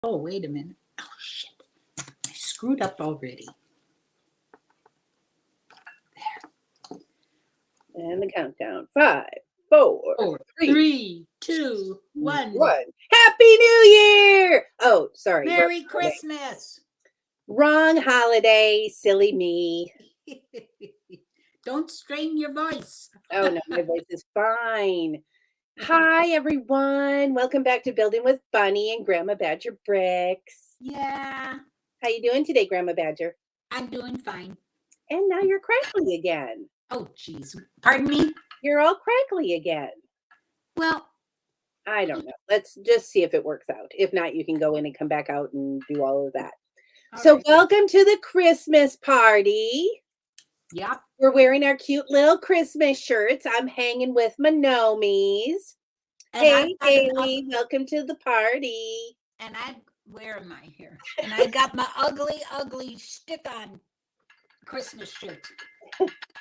Oh, wait a minute. Oh, shit. I screwed up already. And the countdown. 5, 4, Four, 3, three, two, one. 1. Happy New Year! Oh, sorry. Merry Christmas. Wrong holiday. Silly me. Don't strain your voice. Oh, no, my voice is fine. Hi, everyone. Welcome back to Building with Bunneh and Grandma Badger Bricks. Yeah, How you doing today, Grandma Badger? I'm doing fine. And now you're crackly again. Oh, jeez. Pardon me? You're all crackly again. Well, I don't know. Let's just see if it works out. If not, you can go in and come back out and do all of that. So right. welcome to the Christmas party. Yep. We're wearing our cute little Christmas shirts. I'm hanging with my nomies. And Hey, Haley, welcome to the party. And where am I here? And I got my ugly stick-on Christmas shirt.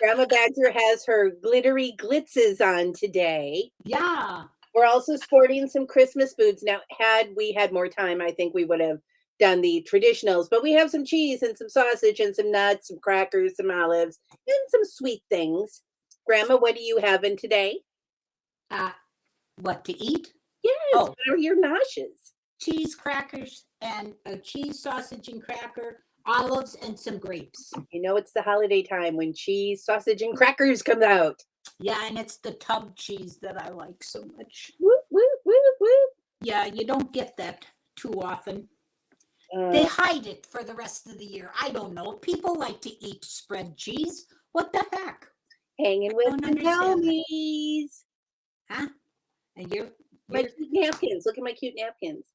Grandma Badger has her glittery glitzes on today. Yeah. We're also sporting some Christmas foods. Now, had we had more time, I think we would have done the traditionals, but we have some cheese and some sausage and some nuts, some crackers, some olives, and some sweet things. Grandma, what are you having today? What to eat? Yes, what are your noshes? Cheese, crackers, and a cheese, sausage, and cracker, olives, and some grapes. You know it's the holiday time when cheese, sausage, and crackers come out. Yeah, and it's the tub cheese that I like so much. Whoop, whoop, whoop, whoop. Yeah, you don't get that too often. They hide it for the rest of the year. I don't know. People like to eat spread cheese. What the heck? Hanging with the homies. Huh? And you're my cute napkins. Look at my cute napkins.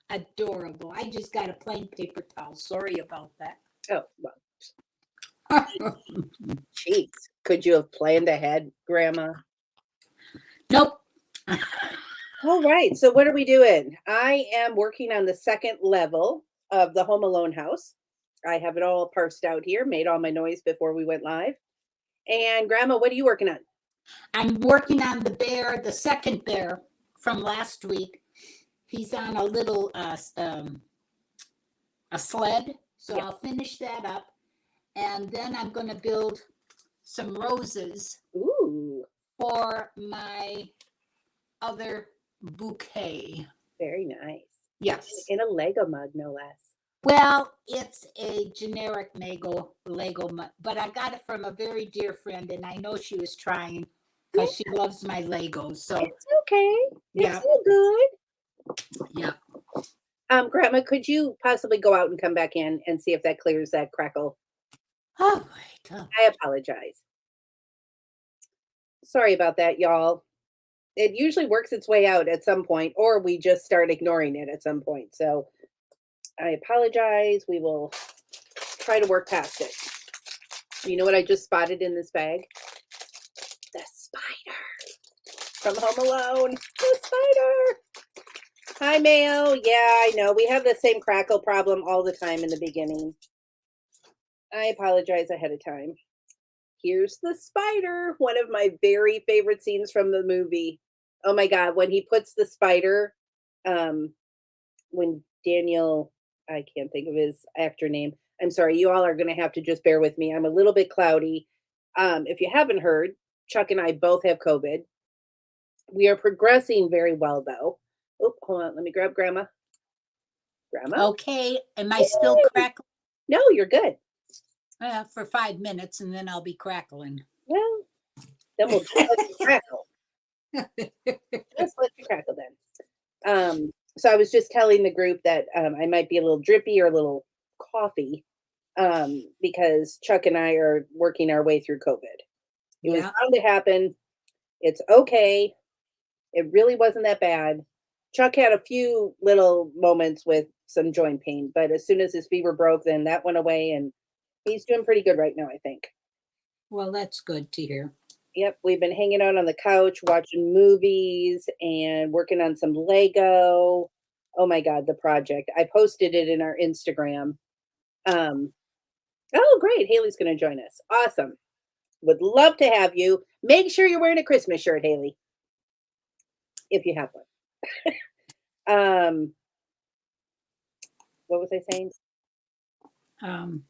Adorable. I just got a plain paper towel. Sorry about that. Oh, well. Jeez. Could you have planned ahead, Grandma? Nope. All right. So what are we doing? I am working on the second level of the Home Alone house. I have it all parsed out here, made all my noise before we went live. And Grandma, what are you working on? I'm working on the second bear from last week. He's on a little a sled. So yeah. I'll finish that up. And then I'm going to build some roses. Ooh. For my other bouquet. Very nice. Yes. In a Lego mug, no less. Well, it's a generic Lego mug, but I got it from a very dear friend, and I know she was trying because she loves my Legos. So it's okay. It's all good. Yeah. Grandma, could you possibly go out and come back in and see if that clears that crackle? Oh, right. I apologize. Sorry about that, y'all. It usually works its way out at some point, or we just start ignoring it at some point. So I apologize. We will try to work past it. You know what I just spotted in this bag? The spider from Home Alone. The spider. Hi, Mail. Yeah, I know. We have the same crackle problem all the time in the beginning. I apologize ahead of time. Here's the spider, one of my very favorite scenes from the movie. Oh my God, when he puts the spider, when Daniel, I can't think of his actor name. I'm sorry, you all are going to have to just bear with me. I'm a little bit cloudy. If you haven't heard, Chuck and I both have COVID. We are progressing very well, though. Oh, hold on. Let me grab Grandma. Grandma? Okay. Am I still crackling? No, you're good. For 5 minutes, and then I'll be crackling. Well, then we'll just let you crackle. Just let you crackle then. So I was just telling the group that I might be a little drippy or a little coughy because Chuck and I are working our way through COVID. It was bound to happen. It's okay. It really wasn't that bad. Chuck had a few little moments with some joint pain, but as soon as his fever broke, then that went away, and he's doing pretty good right now, I think. Well, that's good to hear. Yep, we've been hanging out on the couch, watching movies, and working on some Lego. Oh my God, the project. I posted it in our Instagram. Oh, great. Haley's going to join us. Awesome. Would love to have you. Make sure you're wearing a Christmas shirt, Haley, if you have one. Um, what was I saying? Um,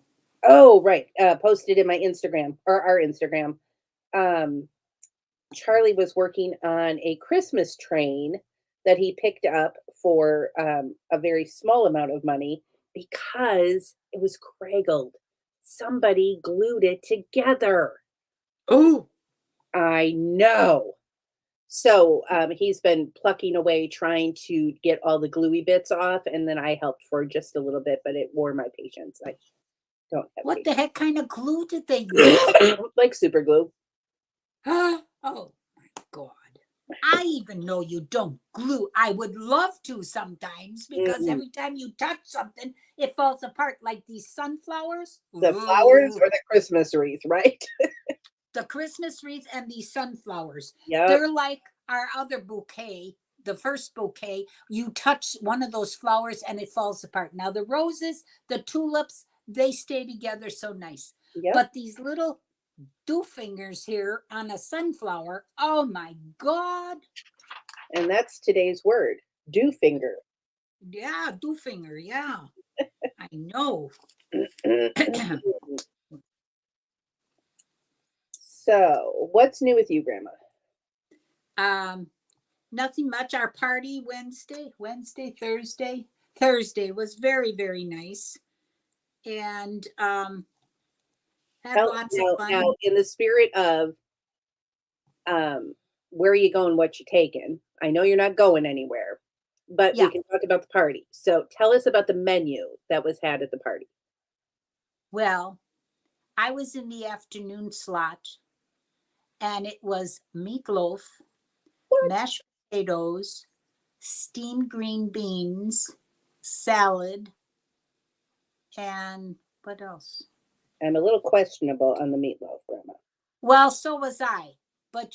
Oh, right. Posted in my Instagram or our Instagram. Um, Charlie was working on a Christmas train that he picked up for a very small amount of money because it was craggled. Somebody glued it together. oh, I know. So he's been plucking away, trying to get all the gluey bits off, and then I helped for just a little bit, but it wore my patience. I don't have what the patience. heck kind of glue did they use? Like super glue. Oh my God. I even know you don't glue. I would love to sometimes because Mm-mm. every time you touch something, it falls apart like these sunflowers. The flowers Ooh. or the Christmas wreath, right? The Christmas wreath and these sunflowers. Yep. They're like our other bouquet, the first bouquet. You touch one of those flowers and it falls apart. Now, the roses, the tulips, they stay together so nice. Yep. But these little do fingers here on a sunflower, oh my God. And that's today's word, do finger. Yeah, do finger. Yeah, I know. So, what's new with you, Grandma? um, Nothing much. Our party Thursday was very, very nice. And had Tell lots of now fun. in the spirit of um, where are you going, what you taking? I know you're not going anywhere, but we Yeah. can talk about the party. So, tell us about the menu that was had at the party. Well, I was in the afternoon slot and it was meatloaf, What? mashed potatoes, steamed green beans, salad, and what else? I'm a little questionable on the meatloaf, Grandma. Well, so was I. But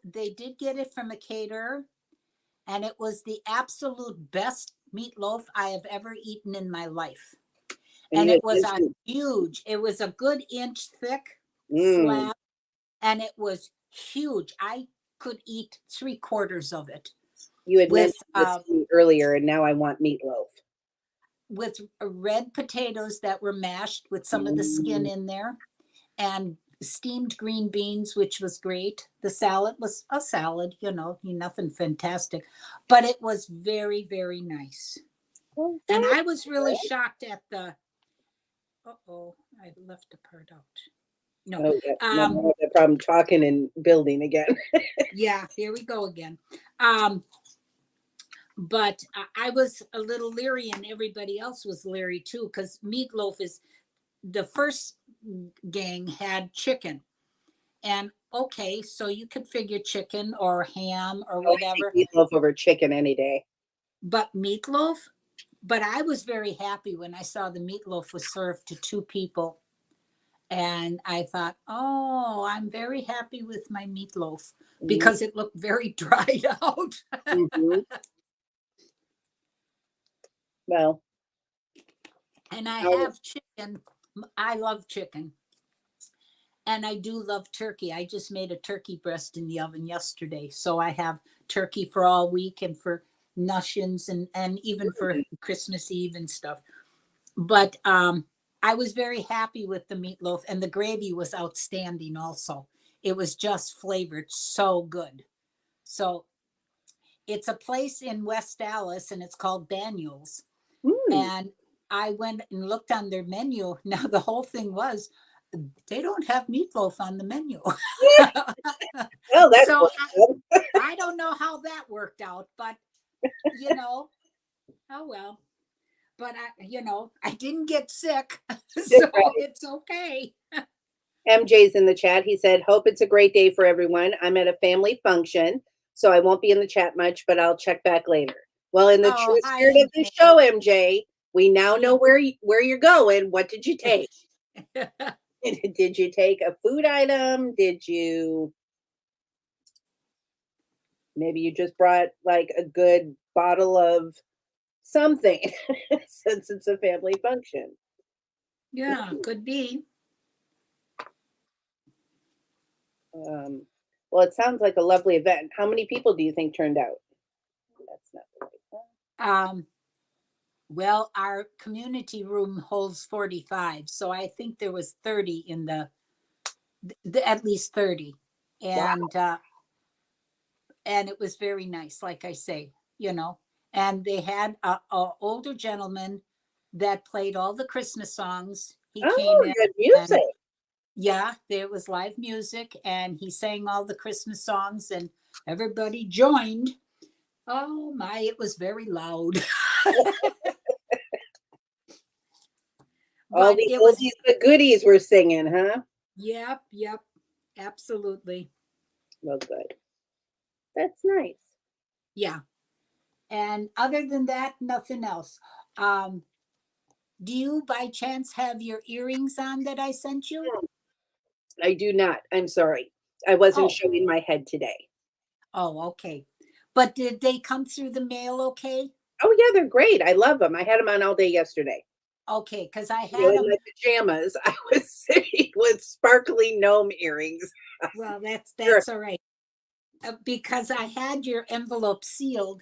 they did get it from a caterer, and it was the absolute best meatloaf I have ever eaten in my life. And And you it had was it was a good inch thick mm, slab, and it was huge. I could eat three quarters of it you had with mentioned this to me earlier, and now I want meatloaf. red potatoes that were mashed with some of the skin Mm, in there, and steamed green beans, which was great. The salad was a salad, nothing fantastic, but it was very, very nice. well, And that's I was really good. shocked at the, oh, I left a part out. No, Oh, yeah. Now I um, have that problem talking and building again. yeah, here we go again. Um, but I was a little leery, and everybody else was leery too, because meatloaf is the first gang had chicken. And okay, so you could figure chicken or ham or Oh, I take whatever, meatloaf over chicken any day. but meatloaf. But I was very happy when I saw the meatloaf was served to two people. And I thought, oh, I'm very happy with my meatloaf Mm, because it looked very dried out. mhm. Well, And I how have chicken. I love chicken. And I do love turkey. I just made a turkey breast in the oven yesterday. So I have turkey for all week and for notions and even for Christmas Eve and stuff. But I was very happy with the meatloaf, and the gravy was outstanding also. It was just flavored so good. So it's a place in West Dallas and it's called Daniel's. mm, And I went and looked on their menu. Now, the whole thing was they don't have meatloaf on the menu. well, that's So good. I don't know how that worked out, but oh well. But I didn't get sick, so Right. it's okay. MJ's in the chat. He said, "Hope it's a great day for everyone. I'm at a family function, so I won't be in the chat much, but I'll check back later." Well, in the Oh, true hi, spirit of the show, MJ, we now yeah. know where you're going. What did you take? Did you take a food item? Did you maybe you just brought like a good bottle of something since it's a family function? Yeah, could be. Um, well, it sounds like a lovely event. How many people do you think turned out? That's not the right one. Um, well, our community room holds 45, so I think there was 30 in at least 30. Wow. And it was very nice, like I say, you know. And they had a older gentleman that played all the Christmas songs. He came Oh, in good and music. yeah, there was live music and he sang all the Christmas songs and everybody joined. Oh my, it was very loud. All But the it was, oldies but goodies were singing, huh? yep, yep, absolutely. Well, good. That's nice. Yeah. And other than that, nothing else. Um, do you by chance have your earrings on that I sent you? I do not. I'm sorry. I wasn't Oh, showing my head today. oh, okay. But did they come through the mail okay? Oh, yeah, they're great. I love them. I had them on all day yesterday. Okay, because I You know, had in my them. pajamas, I was sitting with sparkly gnome earrings. Well, Sure. that's all right. Because I had your envelope sealed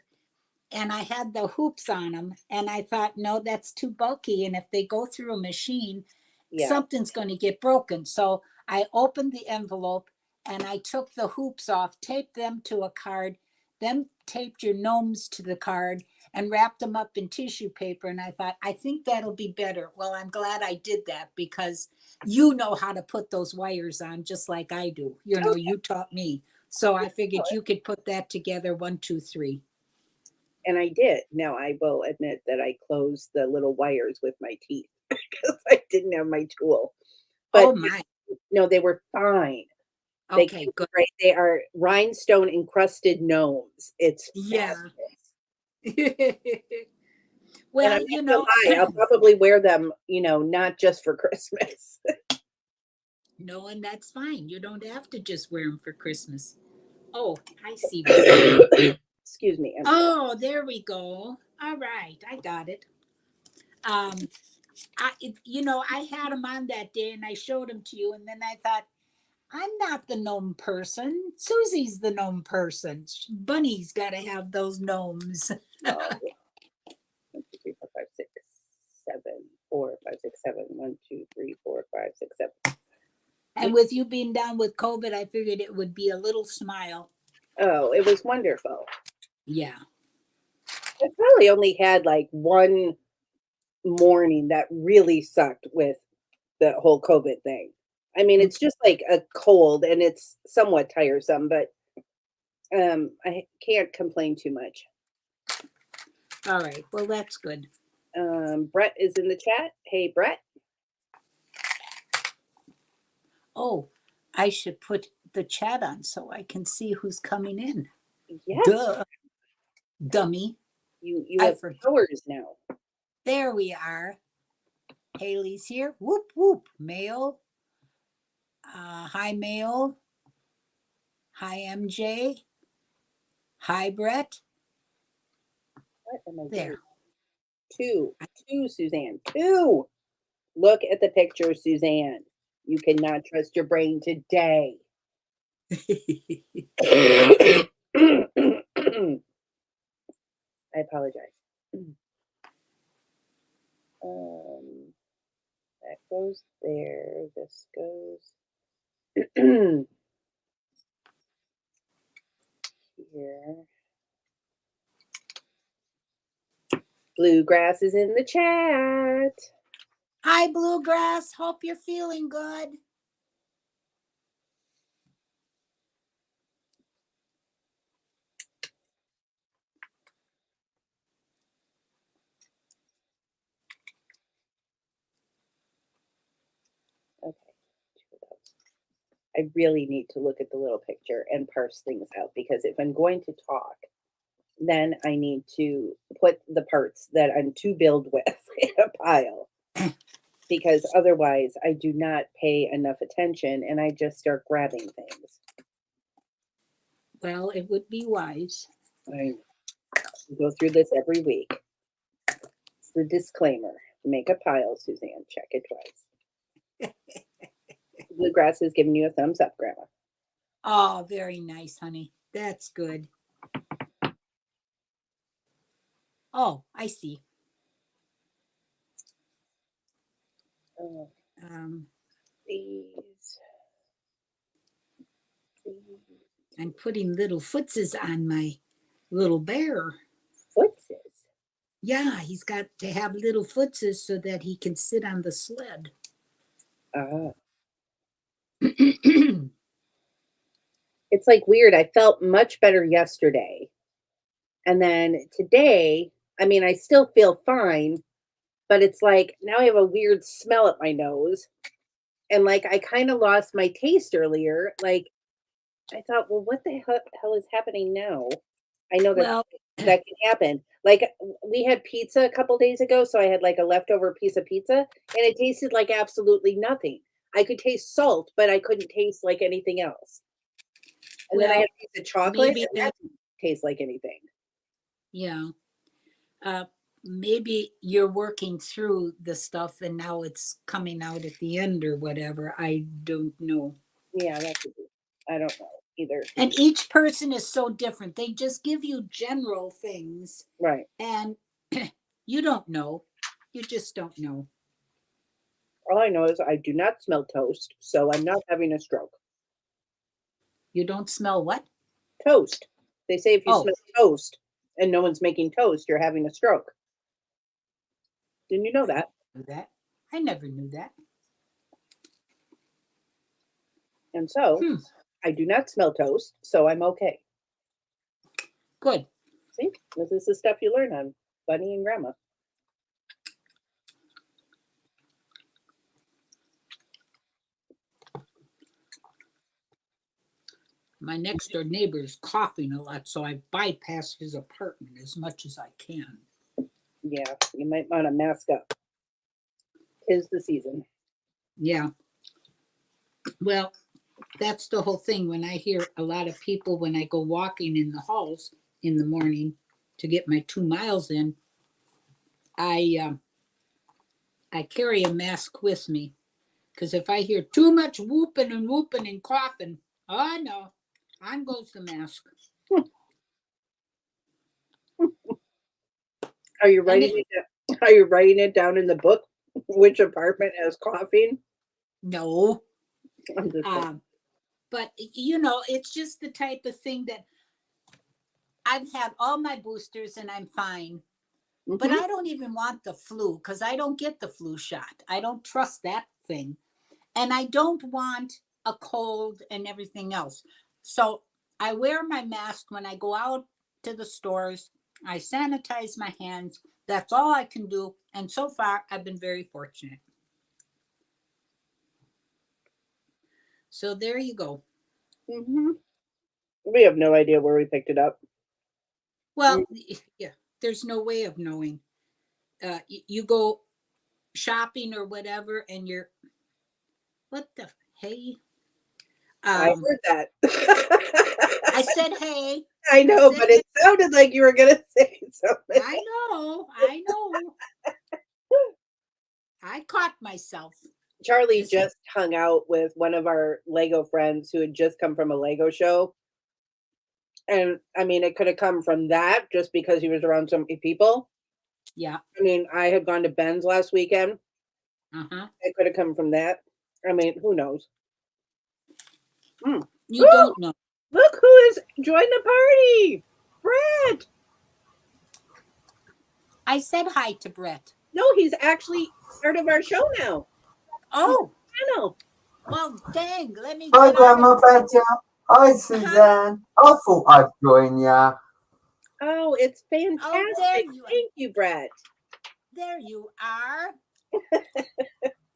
and I had the hoops on them, and I thought, no, that's too bulky. And if they go through a machine, Yeah. something's going to get broken. So I opened the envelope and I took the hoops off, taped them to a card, then taped your gnomes to the card and wrapped them up in tissue paper. And I thought, I think that'll be better. Well, I'm glad I did that because you know how to put those wires on just like I do. You know, Okay. you taught me. So I figured you could put that together 1, 2, 3. And I did. Now I will admit that I closed the little wires with my teeth because I didn't have my tool. Oh But my. no, they were fine. They came Okay, good. great. They are rhinestone encrusted gnomes. It's Yeah. fabulous. And I'm Well, not gonna lie, I'll no, probably wear them, not just for Christmas. and that's fine. You don't have to just wear them for Christmas. Oh, I see what you're saying. Excuse me, I'm sorry. Oh, there we go. All right, I got it. Um, I had them on that day and I showed them to you, and then I thought, I'm not the gnome person. Susie's the gnome person. Bunny's got to have those gnomes. Oh, 1, 2, 3, 4, 5, 6, 7, 4, 5, 6, 7. 1, 2, 3, 4, 5, 6, 7. And with you being down with COVID, I figured it would be a little smile. Oh, it was wonderful. Yeah. I probably only had like one morning that really sucked with the whole COVID thing. I mean, it's just like a cold and it's somewhat tiresome, but I can't complain too much. All right. Well, that's good. Brett is in the chat. Hey, Brett. Oh, I should put the chat on so I can see who's coming in. Yes, Duh, dummy. you I have forget. powers now. There we are. Haley's here. Whoop, whoop. Mail. Hi, Mail. Hi, MJ. Hi, Brett. What am I doing? There. Two, two, Suzanne, two. Look at the picture, Suzanne. You cannot trust your brain today. I apologize. That goes there. This goes here. Bluegrass is in the chat. Hi, Bluegrass. Hope you're feeling good. Okay, two of those. I really need to look at the little picture and parse things out because if I'm going to talk, then I need to put the parts that I'm to build with in a pile because otherwise I do not pay enough attention and I just start grabbing things. Well, it would be wise. I go through this every week. It's the disclaimer. Make a pile, Suzanne. Check it twice. Bluegrass is giving you a thumbs up, Grandma. Oh, very nice, honey. That's good. Oh, I see. Oh, Um, these. I'm putting little footses on my little bear. Footses. Yeah, he's got to have little footses so that he can sit on the sled. Uh, it's like weird. I felt much better yesterday. And then today, I mean, I still feel fine, but it's like now I have a weird smell at my nose. And like I kind of lost my taste earlier. Like I thought, well, what the hell is happening now? I know that Well, that can happen. Like we had pizza a couple days ago, so I had like a leftover piece of pizza, and it tasted like absolutely nothing. I could taste salt, but I couldn't taste like anything else. And then I had well, a piece of chocolate, maybe and that that, didn't taste like anything. yeah. Uh, maybe you're working through the stuff and now it's coming out at the end or whatever. I don't know. Yeah, that could be. I don't know either. And each person is so different. They just give you general things Right. and you don't know. You just don't know. All I know is I do not smell toast, so I'm not having a stroke. You don't smell what? Toast. They say if you Oh, smell toast and no one's making toast, you're having a stroke. Didn't you know I that? knew that. I never knew that. And so Hmm. I do not smell toast, so I'm okay. Good. See, this is the stuff you learn on Bunny and Grandma. My next door neighbor is coughing a lot, so I bypass his apartment as much as I can. Yeah, you might want to mask up. 'Tis the season. Yeah. Well, that's the whole thing. When I hear a lot of people, when I go walking in the halls in the morning to get my 2 miles in, I I carry a mask with me because if I hear too much whooping and coughing, oh no, on goes the mask. Are you And writing it down? Are you writing it down in the book? Which apartment has coughing? no, I'm just kidding. um, but you know, it's just the type of thing that I've had all my boosters and I'm fine. But Hmm. I don't even want the flu because I don't get the flu shot. I don't trust that thing. And I don't want a cold and everything else. So I wear my mask when I go out to the stores. I sanitize my hands. That's all I can do. And so far, I've been very fortunate. So there you go. Hmm. We have no idea where we picked it up. Well, yeah, there's no way of knowing. You go shopping or whatever, and you're, what the, hey? I Um, heard that. I said, hey. I I know, said, but it sounded like you were going to say something. I know, I know. I caught myself. Charlie This, just hung out with one of our Lego friends who had just come from a Lego show. And I mean, it could have come from that just because he was around so many people. yeah, I mean, I had gone to Ben's last weekend. uh-huh. It could have come from that. I mean, who knows? Mm. You Oh, don't know. look who is joined the party. Brett. I said hi to Brett. No, he's actually part of our show now. He's Oh, channel. well, dang. Let me Hi, get out of Grandma Badger. Hi, Hi. Suzanne. I thought I'd join ya. Oh, it's Oh, there fantastic. you are. Thank you, Brett. There you are.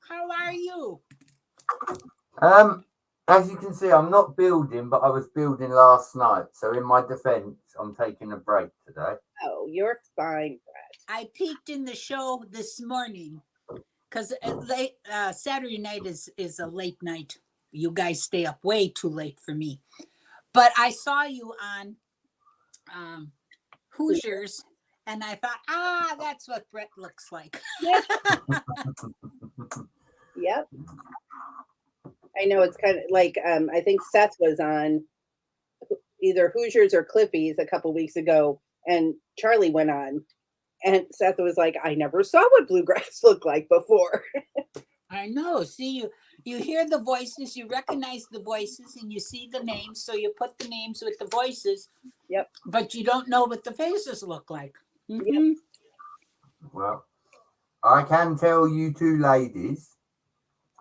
How are you? Um, as you can see, I'm not building, but I was building last night. So, in my defence, I'm taking a break today. Oh, you're fine, Brett. I peeked in the show this morning because late Saturday night is a late night. You guys stay up way too late for me. But I saw you on Hoosiers, and I thought, that's what Brett looks like. Yep. Yep. I know it's kind of like I think Seth was on either Hoosiers or Cliffy's a couple weeks ago, and Charlie went on, And Seth was like, I never saw what bluegrass looked like before. I know. See, you hear the voices, you recognize the voices, and you see the names. So you put the names with the voices. Yep. But you don't know what the faces look like. Mhm. Well, I can tell you two ladies,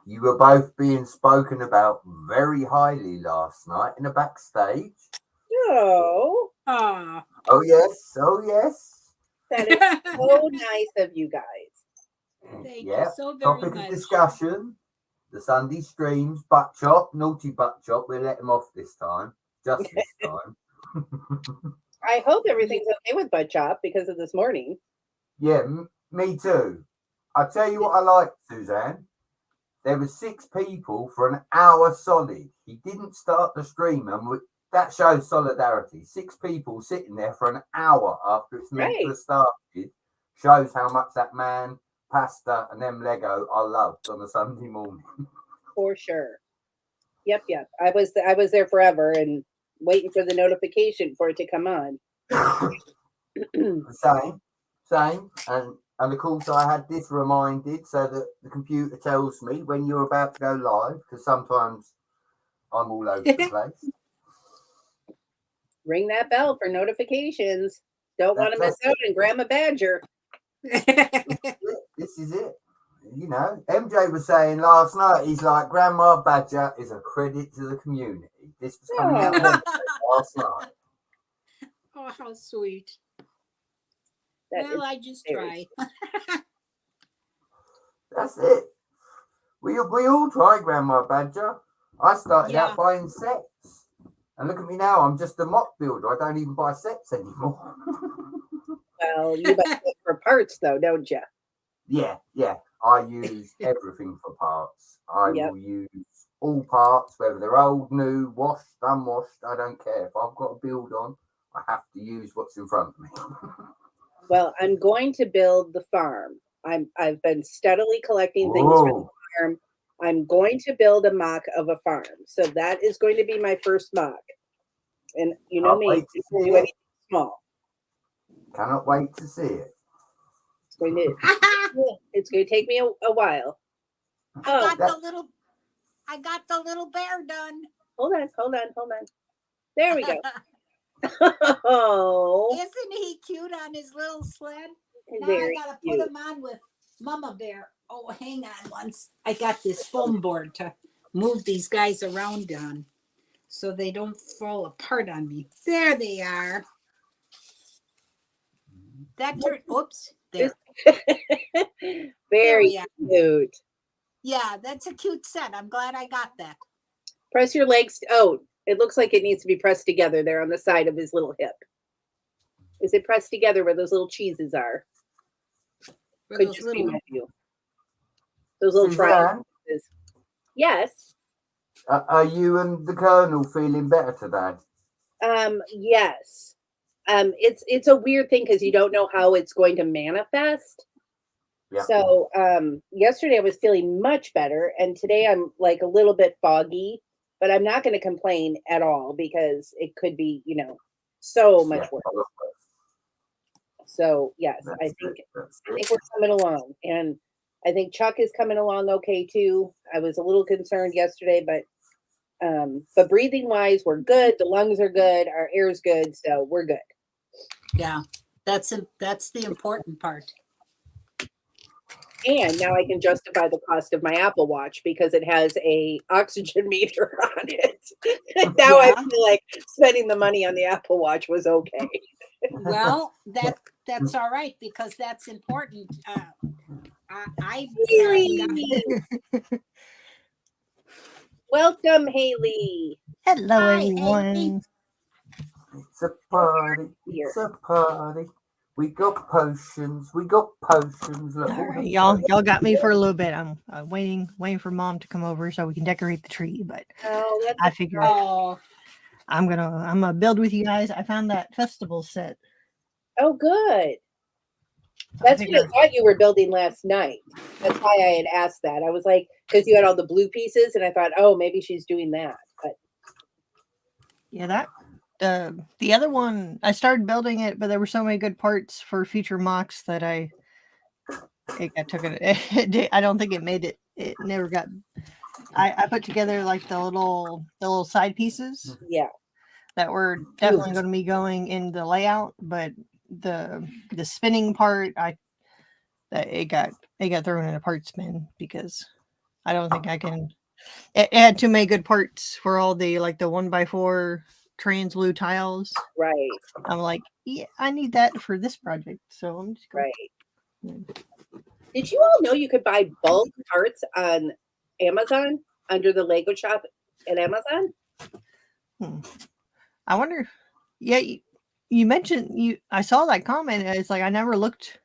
you were both being spoken about very highly last night in the backstage. Oh, Ah. Oh yes, oh yes. that is so nice of you guys. Thank you Yeah. so very Topic much. of discussion: the Sunday streams, butt chop, naughty butt chop. We'll let him off this time, just this time. I hope everything's okay with Bud Chop because of this morning. Yeah, me too. I tell you what I like, Suzanne. There were 6 people for an hour solid. He didn't start the stream, and that shows solidarity. 6 people sitting there for an hour after it's meant to Right. have started shows how much that man, pasta, and them Lego are loved on a Sunday morning. For sure. Yep. I was there forever and waiting for the notification for it to come on. Same, and of course I had this reminded so that the computer tells me when you're about to go live, because sometimes I'm all over the place. Ring that bell for notifications. Don't want to miss That's out on Grandma Badger. This is it. You know, MJ was saying last night, he's like, Grandma Badger is a credit to the community. This was coming out Oh. last night. Oh, how sweet. That Well, is I just very try. That's it. We all try Grandma Badger. I started Yeah. out buying sets. And look at me now, I'm just a mop builder. I don't even buy sets anymore. well. You buy it for parts though, don't you? Yeah. I use everything for parts. I Yep. will use all parts, whether they're old, new, washed, unwashed. I don't care. If I've got a build on, I have to use what's in front of me. Well, I'm going to build the farm. I've been steadily collecting things for the farm. I'm going to build a mock of a farm. So that is going to be my first mock. And you know Can't me, wait to do see it. anything small. Cannot wait to see it. It's going to take me a while. I got the little bear done. Hold on. There we go. Oh, Isn't he cute on his little sled? Now very I gotta cute. put him on with Mama Bear. Oh, hang on once. I got this foam board to move these guys around on so they don't fall apart on me. There they are. That turned, oops, there. Very cute. Yeah, that's a cute set. I'm glad I got that. Press your legs. Oh, it looks like it needs to be pressed together there on the side of his little hip. Is it pressed together where those little cheeses are? Could just be my view. Those little triangles. Yes. Are you and the Colonel feeling better today? Yes. It's a weird thing because you don't know how it's going to manifest. Yep. So yesterday I was feeling much better, and today I'm like a little bit foggy, but I'm not going to complain at all because it could be, so much worse. So yes, I think we're coming along, and I think Chuck is coming along okay too. I was a little concerned yesterday, but breathing wise, we're good. The lungs are good. Our air is good, so we're good. Yeah, that's the important part. And now I can justify the cost of my Apple Watch because it has a oxygen meter on it. Now I feel like spending the money on the Apple Watch was okay. Well, that's all right because that's important. Welcome, Haley. Hello, Hi, everyone. Haley. It's a party. It's a party. We got potions. Look, All right, y'all got me for a little bit. I'm waiting for Mom to come over so we can decorate the tree. But I figured I'm gonna build with you guys. I found that festival set. Oh, good. That's what I thought you were building last night. That's why I had asked that. I was like, because you had all the blue pieces, and I thought, oh, maybe she's doing that. But yeah, The other one, I started building it, but there were so many good parts for future mocks that I took it. I don't think it made it. It never got. I put together like the little side pieces. Yeah. That were definitely going to be going in the layout, but the spinning part, it got thrown in a part spin because I don't think I can. It had too many good parts for all the 1x4 trans blue tiles. Right. I'm like, yeah, I need that for this project, so I'm just going. Right. Did you all know you could buy bulk parts on Amazon under the Lego shop at Amazon? I wonder. Yeah, you mentioned I saw that comment. And it's like I never looked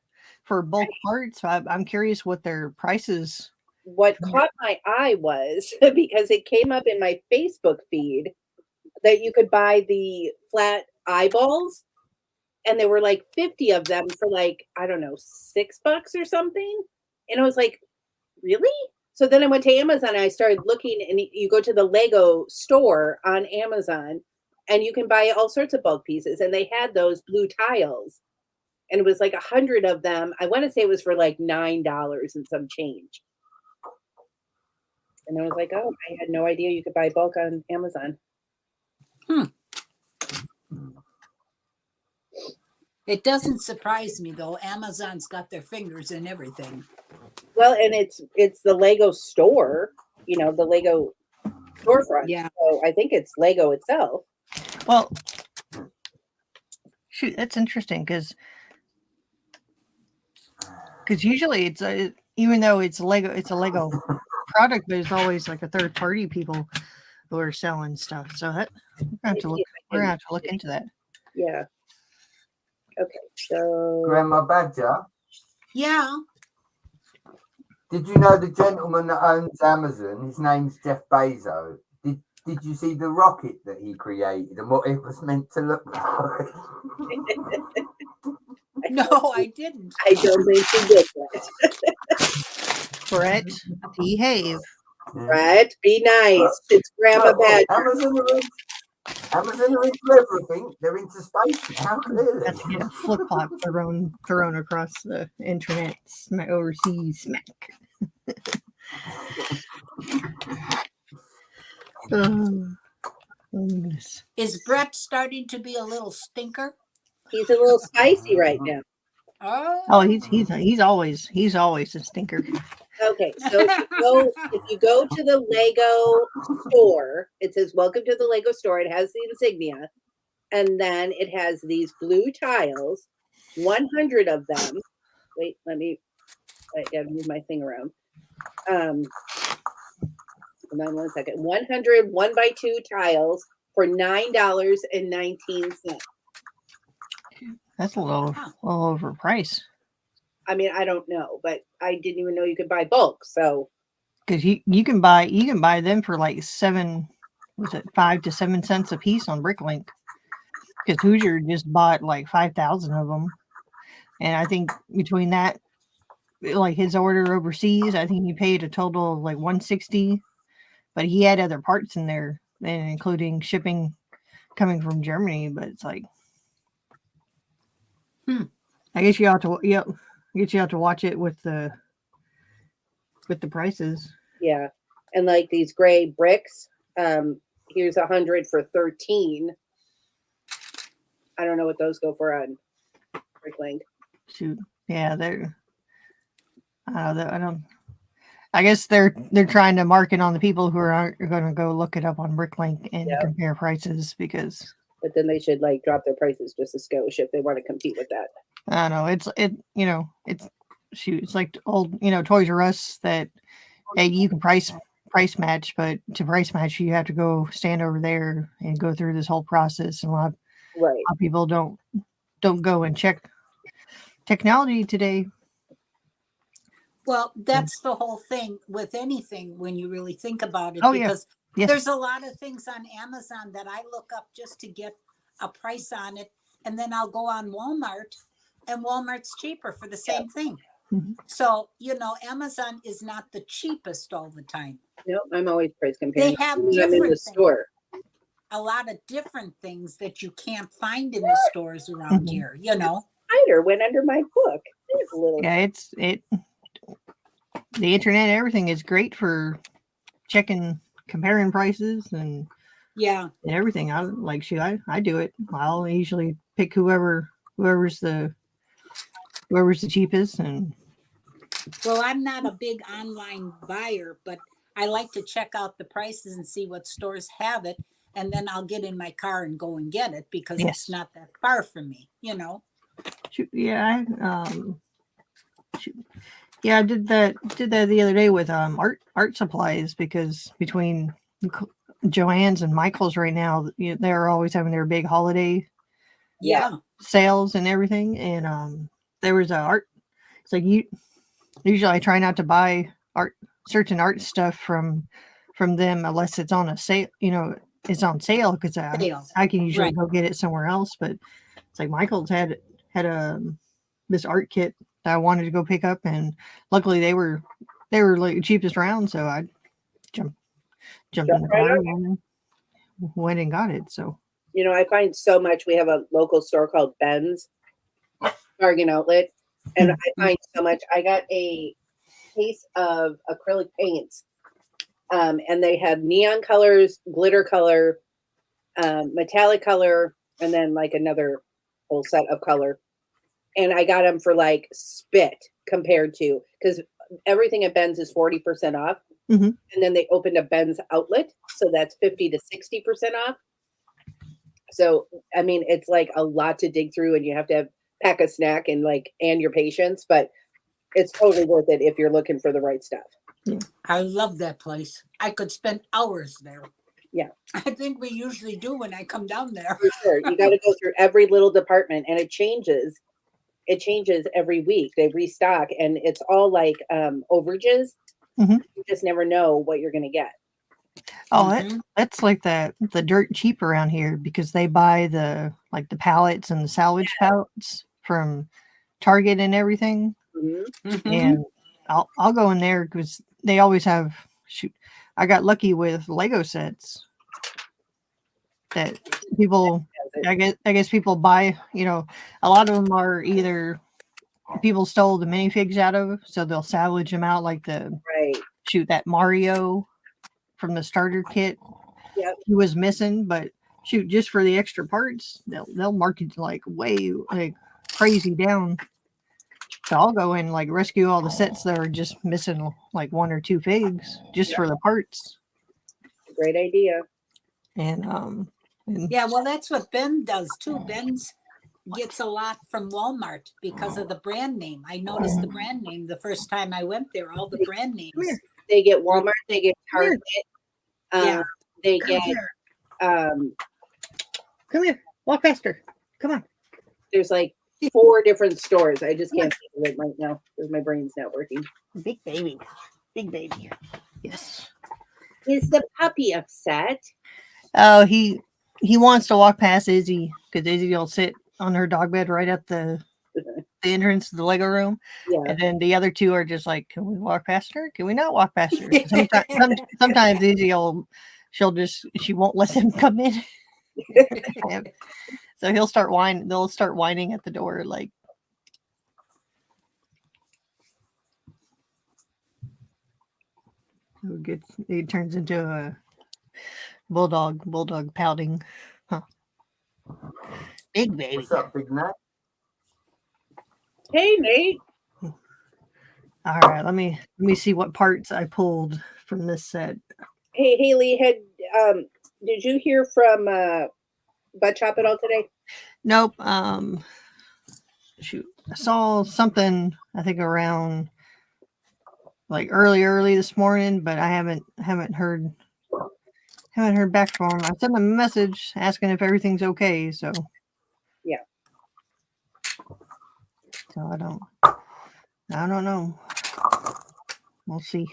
for bulk parts. So I'm curious what their prices. What caught my eye was because it came up in my Facebook feed that you could buy the flat eyeballs, and there were like 50 of them for like, I don't know, $6 or something. And I was like, really? So then I went to Amazon and I started looking, and you go to the Lego store on Amazon and you can buy all sorts of bulk pieces. And they had those blue tiles, and it was like 100 of them. I want to say it was for like $9 and some change. And I was like, oh, I had no idea you could buy bulk on Amazon. It doesn't surprise me though. Amazon's got their fingers in everything. Well, and it's the Lego store, the Lego storefront. Yeah. So I think it's Lego itself. Well, shoot, that's interesting because usually it's even though it's a Lego product, but it's always like a third party people who are selling stuff. So that we're gonna have to look into that. Yeah. Okay. So Grandma Badger. Yeah. Did you know the gentleman that owns Amazon? His name's Jeff Bezos. Did you see the rocket that he created and what it was meant to look like? No, I didn't. I don't think he did that. Brett, behave. Brett, be nice. It's Grandma Badger. Amazon are into everything. They're into space now, clearly. That's a flip flop thrown across the internet, overseas smack. Oh goodness. Is Brett starting to be a little stinker? He's a little spicy right now. Oh, he's always a stinker. Okay, so if you go to the Lego store, it says "Welcome to the Lego store." It has the insignia, and then it has these blue tiles, 100 of them. Wait, I gotta move my thing around. Hold on 1 second. 100 1x2 tiles for $9.19. That's a little overpriced. I mean, I don't know, but I didn't even know you could buy bulk. So, because you can buy them for like 5 to 7 cents a piece on Bricklink. Because Hoosier just bought like 5,000 of them, and I think between that, like his order overseas, I think he paid a total of like $160. But he had other parts in there, and including shipping coming from Germany. But it's like, I guess you have to watch it with the prices. yeah, and like these gray bricks, here's 100 for 13. I don't know what those go for on Bricklink. Shoot, yeah, I guess they're trying to market on the people who are going to go look it up on Bricklink and compare prices because. But then they should like drop their prices just a skosh if they want to compete with that. I don't know. It's like old Toys R Us that hey, you can price match, but to price match you have to go stand over there and go through this whole process, and a lot of people don't go and check technology today. Well, that's the whole thing with anything when you really think about it. Oh, because yes. There's a lot of things on Amazon that I look up just to get a price on it. And then I'll go on Walmart, and Walmart's cheaper for the same thing. Mm-hmm. So, Amazon is not the cheapest all the time. No, I'm always price comparing. They have I'm in the store. a lot of different things that you can't find in the stores around here, you know. Spider went under my book. There's a little. Yeah, the internet, everything is great for checking, comparing prices and everything. I do it. I'll usually pick whoever's the cheapest. And well, I'm not a big online buyer, but I like to check out the prices and see what stores have it, and then I'll get in my car and go and get it because it's not that far from me, you know. Yeah, I did that the other day with art supplies, because between Joann's and Michael's right now, they're always having their big holiday sales and everything. And there was art. It's like usually I try not to buy certain art stuff from them unless it's on a sale. It's on sale, because I can usually go get it somewhere else. But it's like Michael's had this art kit that I wanted to go pick up, and luckily they were like the cheapest round, so I jumped in the car and went and got it. So I find so much. We have a local store called Ben's Bargain Outlet, and I find so much. I got a case of acrylic paints, and they had neon colors, glitter color, metallic color, and then like another whole set of color. And I got them for like spit compared to, because everything at Ben's is 40% off. And then they opened a Ben's outlet, so that's 50 to 60% off. So, I mean, it's like a lot to dig through, and you have to pack a snack and your patience, but it's totally worth it if you're looking for the right stuff. Yeah. I love that place. I could spend hours there. Yeah. I think we usually do when I come down there. For sure. You got to go through every little department, and it changes. It changes every week. They restock, and it's all like overages. You just never know what you're going to get. Oh, that's like the dirt cheap around here, because they buy the pallets and the salvage pallets from Target and everything. And I'll go in there because they always have. I got lucky with Lego sets that people. I guess people buy. A lot of them are either people stole the minifigs out of, so they'll salvage them out, like that Mario from the starter kit. He was missing, but just for the extra parts, they'll mark it way crazy down. So I'll go and rescue all the sets that are just missing one or two figs just for the parts. Great idea. And well, that's what Ben does too. Ben's gets a lot from Walmart because of the brand name. I noticed the brand name the first time I went there. All the brand names. They get Walmart. They get Target. They get. Come here. Walk faster. Come on. There's 4 different stores. I just can't think of it right now because my brain's not working. Big baby. Yes. Is the puppy upset? Oh, he wants to walk past Izzy, because Izzy will sit on her dog bed right at the entrance to the Lego room. And then the other two are just like, can we walk past her? Can we not walk past her? Sometimes Izzy she won't let them come in. So he'll start whining. They'll start whining at the door, it turns into a bulldog pouting. Huh. Big baby. What's up, Big Nate? Hey, Nate. All right, let me see what parts I pulled from this set. Hey, Haley, did you hear from Butt Chop at all today? Nope. Shoot, I saw something, I think around early this morning, but I haven't heard back from him. I sent him a message asking if everything's okay. So yeah. So I don't know. We'll see.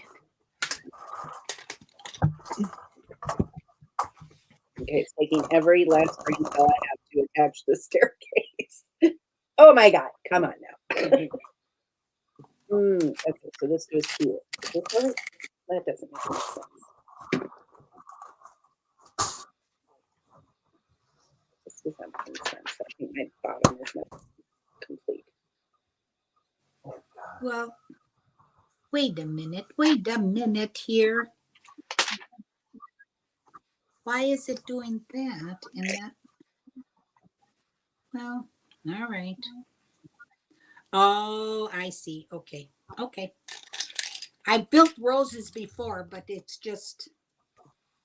Okay, it's taking every last brain cell I have to attach the staircase. Oh my God, come on now. Okay, so this goes here. That doesn't make any sense. Does that make sense? I think my bottom is not complete. Well, wait a minute here. Why is it doing that and that? Well, all right. Oh, I see. Okay. Okay. I've built roses before, but it's just,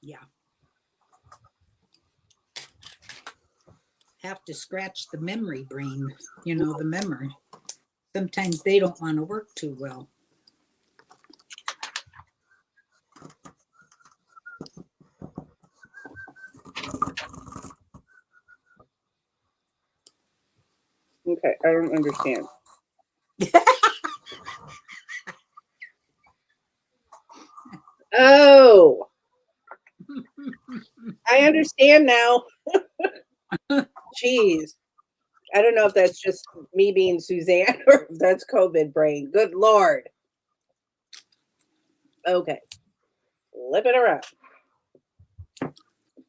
yeah. Have to scratch the memory brain, the memory. Sometimes they don't want to work too well. Okay, I don't understand. Oh, I understand now. Jeez. I don't know if that's just me being Suzanne or if that's COVID brain. Good Lord. Okay. Flip it around.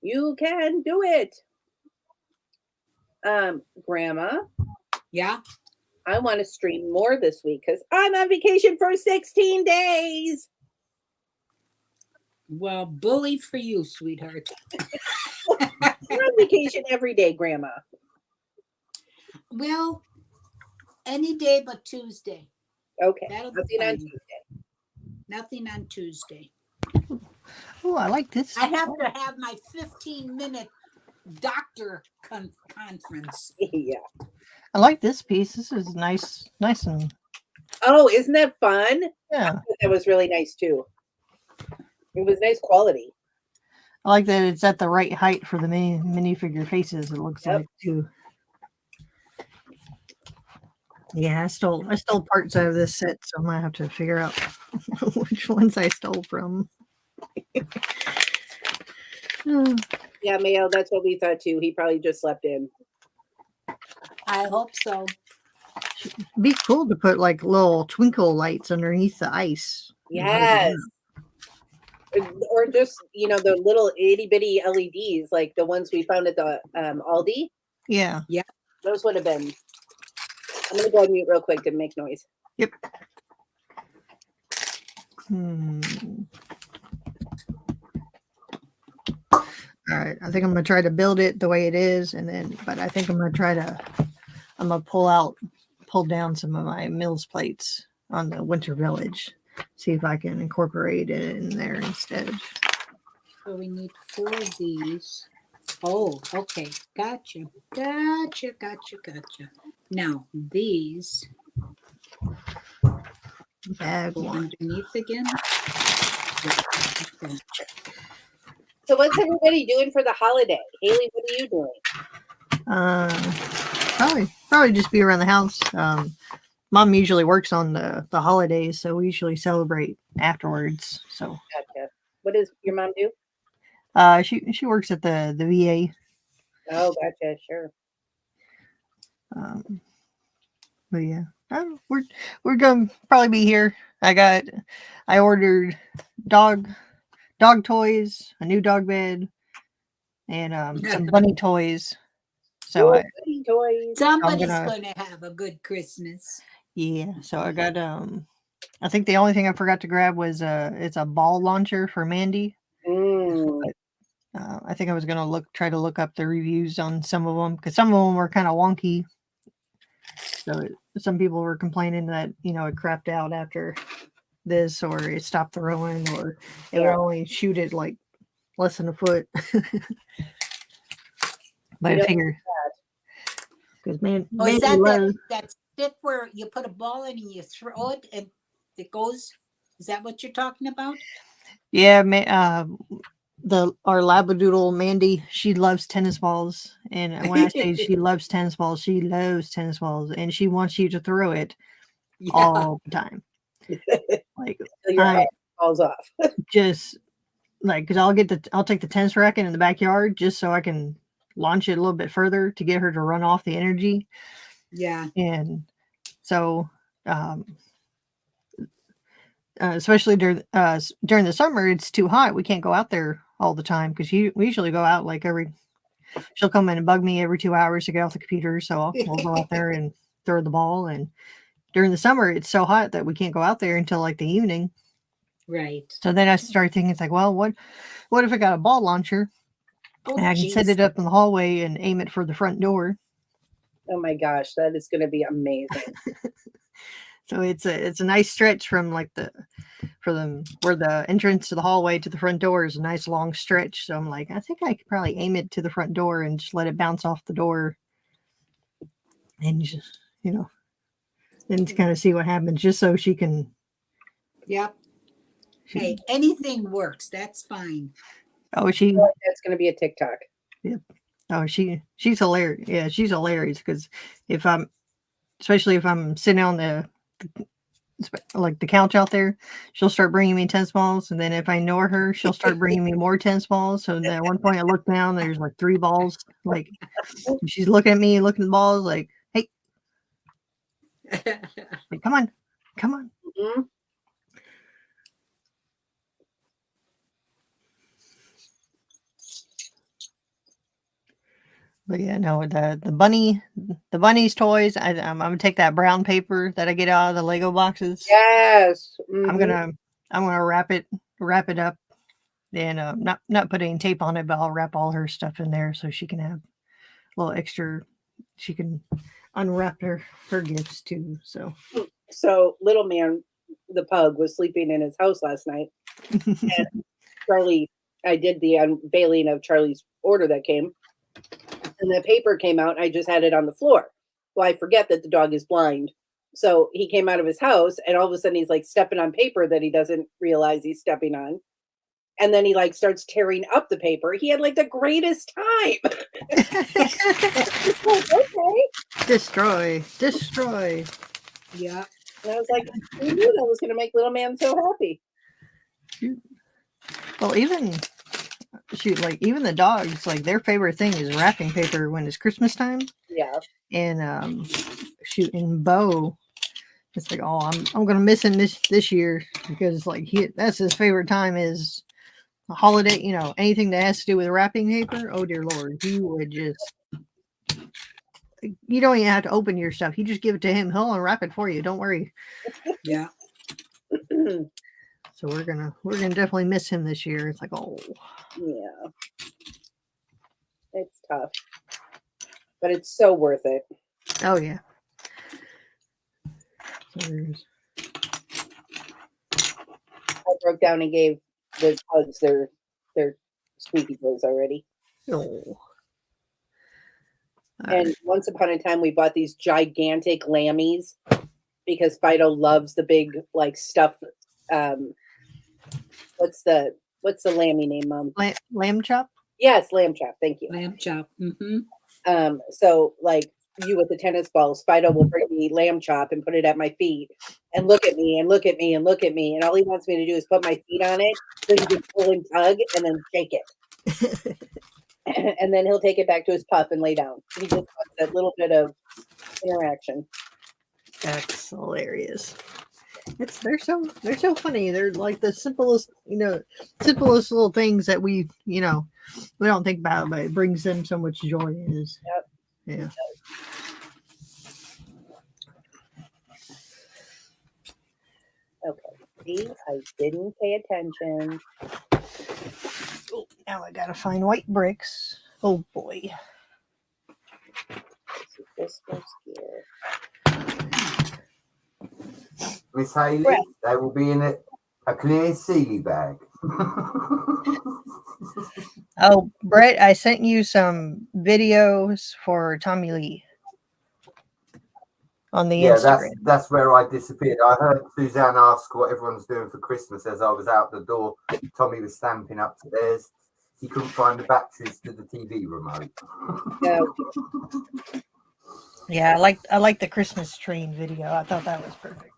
You can do it. Grandma. Yeah. I want to stream more this week because I'm on vacation for 16 days. Well, bully for you, sweetheart. You're on vacation every day, Grandma. Well, any day but Tuesday. Okay. That'll Nothing be on fine. Tuesday. Nothing on Tuesday. Oh, I like this. I have to have my 15-minute doctor conference. Yeah. I like this piece. This is nice and. Oh, isn't that fun? Yeah. That was really nice too. It was nice quality. I like that it's at the right height for the minifigure faces. It looks like too. Yeah, I stole parts out of this set, so I might have to figure out which ones I stole from. Yeah, Mayo, that's what we thought too. He probably just slept in. I hope so. It'd be cool to put like little twinkle lights underneath the ice. Yes. Or just, the little itty bitty LEDs, like the ones we found at the Aldi. Yeah. Yeah. Those would have been. I'm going to go on mute real quick to make noise. Yep. All right. I think I'm going to try to build it the way it is. But I think I'm going to pull down some of my Mills plates on the Winter Village. See if I can incorporate it in there instead. So we need 4 of these. Oh, okay. Gotcha. Now, these bag go one underneath again. Okay. So what's everybody doing for the holiday? Haley, what are you doing? Probably just be around the house. Mom usually works on the holidays, so we usually celebrate afterwards. So Gotcha. What does your mom do? She works at the VA. Oh, gotcha. Sure. But yeah, we're gonna probably be here. I ordered dog toys, a new dog bed, and some bunny toys. So bunny toys. Somebody's gonna have a good Christmas. Yeah. So I got I think the only thing I forgot to grab was it's a ball launcher for Mandy. But, I think I was gonna try to look up the reviews on some of them because some of them were kind of wonky. So some people were complaining that it crapped out after this, or it stopped throwing, or it would only shoot it like less than a foot. But I figure because is that stick where you put a ball in and you throw it and it goes? Is that what you're talking about? Yeah, our Labradoodle Mandy, she loves tennis balls, and when I say she loves tennis balls, she loves tennis balls, and she wants you to throw it all the time. Like your balls off. Just like because I'll take the tennis racket in the backyard just so I can launch it a little bit further to get her to run off the energy. Yeah, and so especially during the summer, it's too hot. We can't go out there all the time because we usually go out like every she'll come in and bug me every 2 hours to get off the computer. So we'll go out there and throw the ball. And during the summer, it's so hot that we can't go out there until like the evening. Right. So then I started thinking, it's like, well, what if I got a ball launcher and I can set it up in the hallway and aim it for the front door? Oh my gosh, that is going to be amazing. So it's a nice stretch from like where the entrance to the hallway to the front door is a nice long stretch. So I'm like, I think I could probably aim it to the front door and just let it bounce off the door and just, and kind of see what happens, just so she can. Yep. Hey, anything works. That's fine. Oh, That's going to be a TikTok. Yep. Oh, she's hilarious. Yeah, she's hilarious because especially if I'm sitting on the couch out there, she'll start bringing me tennis balls, and then if I ignore her, she'll start bringing me more tennis balls. So at one point, I look down, there's like 3 balls. Like she's looking at me, looking at the balls, like, hey, come on. Mm-hmm. But yeah, no, the bunny's toys. I'm gonna take that brown paper that I get out of the Lego boxes. Yes. Mm-hmm. I'm gonna wrap it up, and not put any tape on it, but I'll wrap all her stuff in there so she can have a little extra. She can unwrap her gifts too. So little man, the pug, was sleeping in his house last night, and Charlie. I did the unveiling of Charlie's order that came. And the paper came out, and I just had it on the floor. Well, I forget that the dog is blind. So he came out of his house, and all of a sudden he's like stepping on paper that he doesn't realize he's stepping on. And then he like starts tearing up the paper. He had like the greatest time. Okay. Destroy. Yeah. And I was like, who knew that was going to make little man so happy? Well, even the dogs, like their favorite thing is wrapping paper when it's Christmas time. Yeah. And and Bo, it's like, oh, I'm gonna miss him this year because like that's his favorite time is a holiday. Anything that has to do with wrapping paper. Oh dear Lord, he would just. You don't even have to open your stuff. You just give it to him. He'll unwrap it for you. Don't worry. Yeah. So we're gonna definitely miss him this year. It's like, oh. Yeah. It's tough. But it's so worth it. Oh yeah. I broke down and gave the pugs their squeaky toys already. Oh. And once upon a time, we bought these gigantic lammies because Fido loves the big like stuffed. What's the lammy name, Mom? Lamb chop. Yes, lamb chop. Thank you. Lamb chop. Mm-hmm. So like you with the tennis balls, Fido will bring me lamb chop and put it at my feet and look at me and look at me and look at me, and all he wants me to do is put my feet on it so he can pull and tug and then shake it. And then he'll take it back to his puff and lay down. He just wants that little bit of interaction. That's hilarious. They're so funny. They're like the simplest little things that we don't think about, but it brings them so much joy. Yep. Yeah. Okay. See, I didn't pay attention. Oh, now I gotta find white bricks. Oh boy. This goes here. Miss Haley, Brett. they will be in a clear Sealy bag. Oh, Brett, I sent you some videos for Tommy Lee on the Instagram. That's where I disappeared. I heard Suzanne ask what everyone's doing for Christmas as I was out the door. Tommy was stamping upstairs. He couldn't find the batteries to the TV remote. No. Yeah, I like the Christmas train video. I thought that was perfect.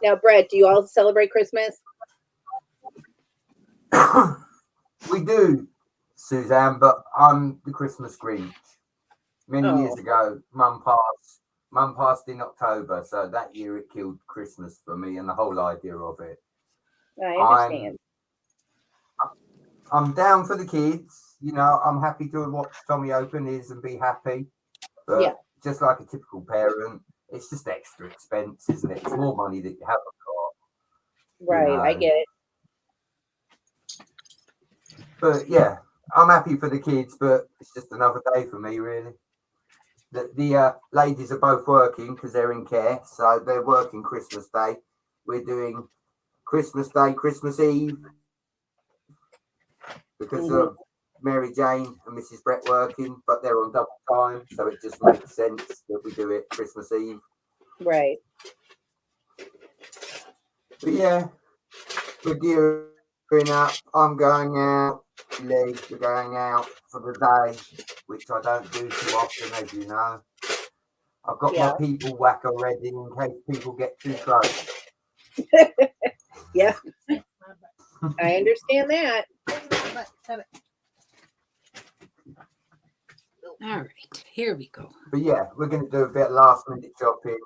Now, Brett, do you all celebrate Christmas? We do, Suzanne, but I'm the Christmas Grinch. Many years ago, Mum passed in October, so that year it killed Christmas for me and the whole idea of it. I understand. I'm down for the kids. I'm happy to watch Tommy open his and be happy. But Yeah. just like a typical parent, it's just extra expense, isn't it? It's more money that you haven't got. Right, I get it. But yeah, I'm happy for the kids, but it's just another day for me, really. The ladies are both working because they're in care, so they're working Christmas Day. We're doing Christmas Day, Christmas Eve, because of Mary Jane and Mrs. Brett working, but they're on double time, so it just makes sense that we do it Christmas Eve. Right. But yeah, we're gearing up. I'm going out. Lee, we're going out for the day, which I don't do too often, as you know. I've got my people whacker ready in case people get too close. Yeah, I understand that. All right, here we go. But yeah, we're going to do a bit of last minute shopping,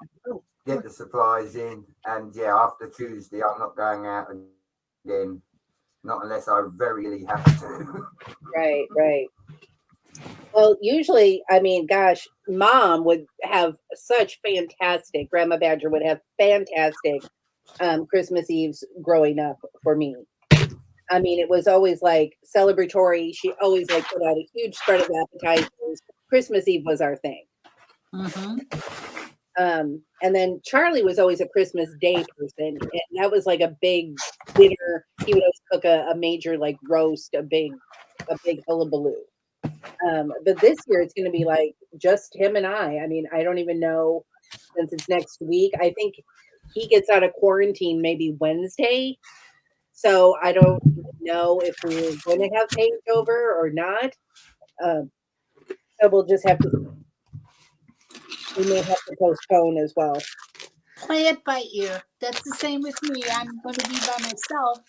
get the supplies in, and yeah, after Tuesday, I'm not going out again, not unless I really have to. Right, right. Well, usually, I mean, gosh, Mom would have such fantastic, Grandma Badger would have fantastic Christmas Eves growing up for me. I mean, it was always like celebratory. She always like put out a huge spread of appetizers. Christmas Eve was our thing. Mm-hmm. And then Charlie was always a Christmas Day person, and that was like a big dinner. He would always cook a major like roast, a big hullabaloo. But this year it's going to be like just him and I. I mean, I don't even know, since it's next week. I think he gets out of quarantine maybe Wednesday. So I don't know if we're going to have changeover or not. So we'll just have to. We may have to postpone as well. Play it by ear. That's the same with me. I'm going to be by myself,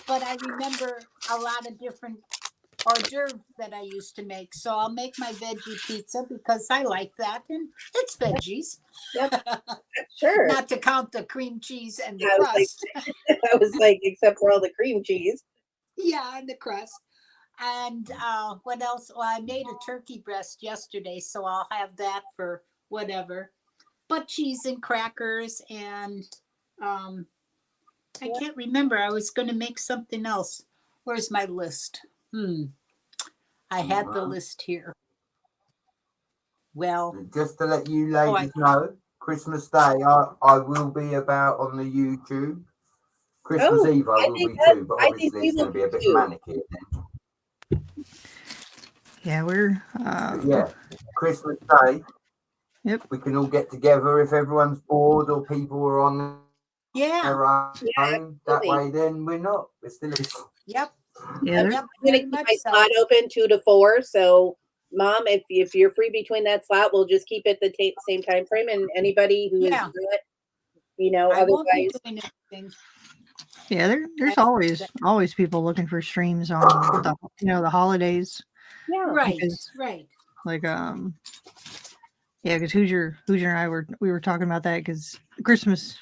but I remember a lot of different hors d'oeuvres that I used to make. So I'll make my veggie pizza because I like that, and it's veggies. Yep. Sure. Not to count the cream cheese and the I crust. I was like, except for all the cream cheese. Yeah, and the crust. And what else? Well, I made a turkey breast yesterday, so I'll have that for whatever. But cheese and crackers, and I can't remember. I was going to make something else. Where's my list? I had the list here. Well, just to let you ladies know, Christmas Day I will be about on the YouTube. Christmas Eve I will be too, but obviously it's going to be a bit manic here then. Yeah, we're yeah, Christmas Day. Yep. We can all get together if everyone's bored or people are on their own. That way then we're not. We're still. Yep. Yeah, I'm going to keep my slot open 2 to 4. So, Mom, if you're free between that slot, we'll just keep it the same time frame. And anybody who is not, I won't be otherwise. doing anything. Yeah, there's always people looking for streams on the holidays. Yeah, right. Like yeah, because Hoosier and I we were talking about that because Christmas,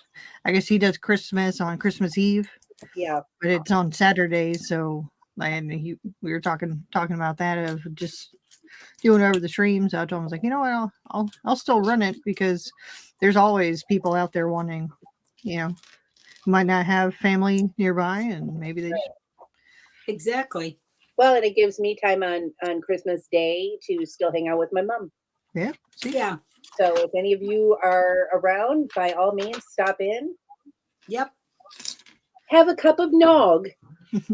I guess he does Christmas on Christmas Eve. Yeah, but it's on Saturday, so and we were talking about that of just doing over the streams. I told him, I was like, you know what, I'll still run it because there's always people out there wanting, might not have family nearby, and maybe they exactly. Well, and it gives me time on Christmas Day to still hang out with my mom. Yeah. See? Yeah. So if any of you are around, by all means, stop in. Yep. Have a cup of nog. You'd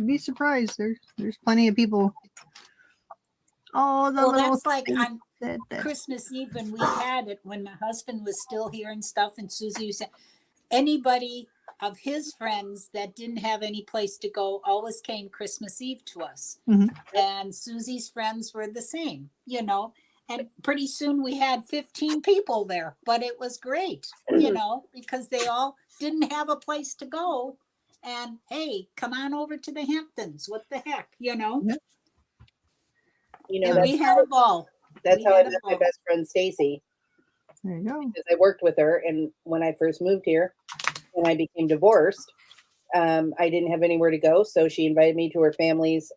be surprised. There's plenty of people. Oh, that's like on Christmas Eve when we had it, when my husband was still here and stuff, and Susie was saying, anybody of his friends that didn't have any place to go always came Christmas Eve to us. Mm-hmm. And Susie's friends were the same, and pretty soon we had 15 people there, but it was great, because they all didn't have a place to go. And hey, come on over to the Hamptons. What the heck, And we had a ball. That's how I met my best friend Stacy. There you go. Because I worked with her, and when I first moved here, when I became divorced, I didn't have anywhere to go, so she invited me to her family's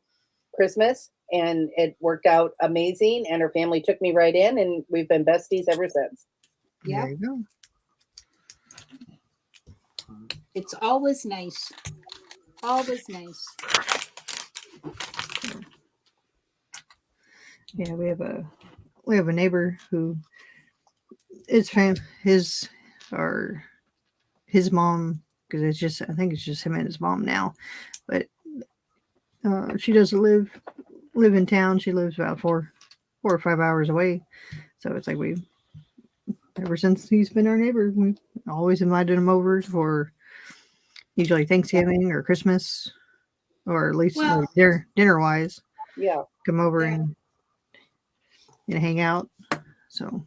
Christmas, and it worked out amazing. And her family took me right in, and we've been besties ever since. Yeah. There you go. It's always nice. Always nice. Yeah, we have a neighbor who his mom, because I think it's just him and his mom now, but she doesn't live in town. She lives about 4 or 5 hours away. So it's like ever since he's been our neighbor, we always invited him over for usually Thanksgiving or Christmas, or at least dinner wise. Yeah, come over and hang out. So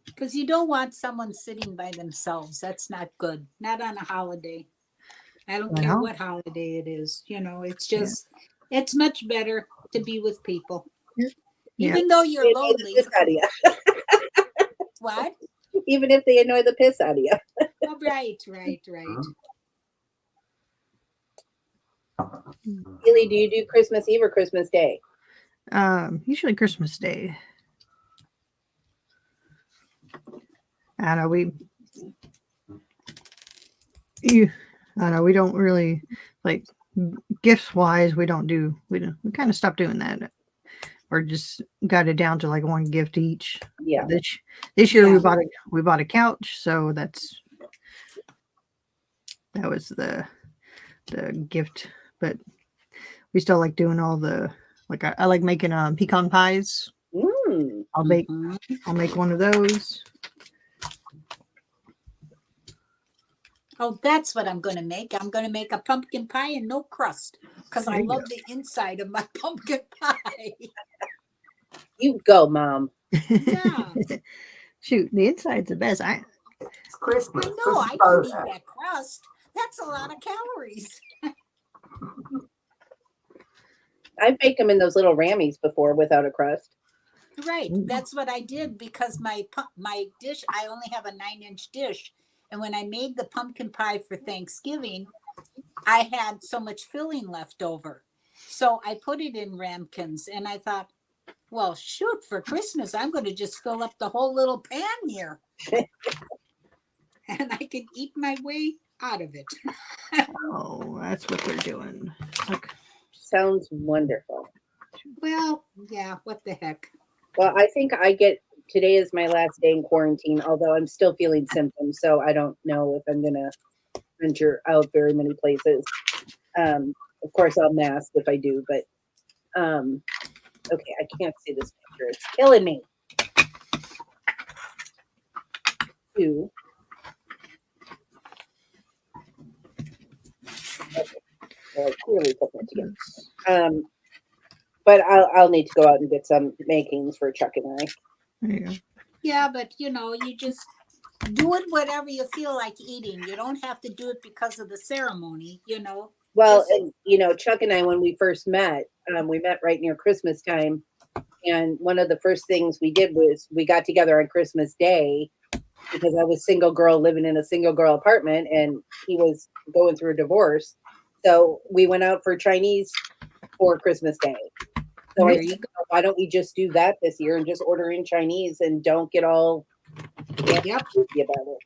because you don't want someone sitting by themselves. That's not good. Not on a holiday. I don't care what holiday it is. It's just it's much better to be with people. Even though you're lonely. What? Even if they annoy the piss out of you. Oh, right. Haley, do you do Christmas Eve or Christmas Day? Usually Christmas Day. I know we don't really like gifts wise. We kind of stopped doing that, or just got it down to like one gift each. Yeah. This year we bought a couch, so that was the gift. But we still like doing all the I like making pecan pies. I'll make one of those. Oh, that's what I'm going to make. I'm going to make a pumpkin pie and no crust because I love the inside of my pumpkin pie. You go, Mom. Yeah. Shoot, the inside's the best. It's Christmas. I know. I don't eat that crust. That's a lot of calories. I've baked them in those little rammies before without a crust. Right. That's what I did because my dish, I only have a 9-inch dish. And when I made the pumpkin pie for Thanksgiving, I had so much filling left over. So I put it in ramekins and I thought, well, shoot, for Christmas, I'm going to just fill up the whole little pan here. And I can eat my way out of it. Oh, that's what they're doing. Sounds wonderful. Well, yeah, what the heck. Well, I think today is my last day in quarantine, although I'm still feeling symptoms, so I don't know if I'm going to venture out very many places. Of course, I'll mask if I do, but okay, I can't see this picture. It's killing me. 2. Okay. Well, I clearly putting it together. But I'll need to go out and get some makings for Chuck and I. There you go. Yeah, but you just do it whatever you feel like eating. You don't have to do it because of the ceremony, Well, and Chuck and I, when we first met, we met right near Christmas time. And one of the first things we did was we got together on Christmas Day because I was a single girl living in a single girl apartment and he was going through a divorce. So we went out for Chinese for Christmas Day. So I said, why don't we just do that this year and just order in Chinese and don't get all happy about it.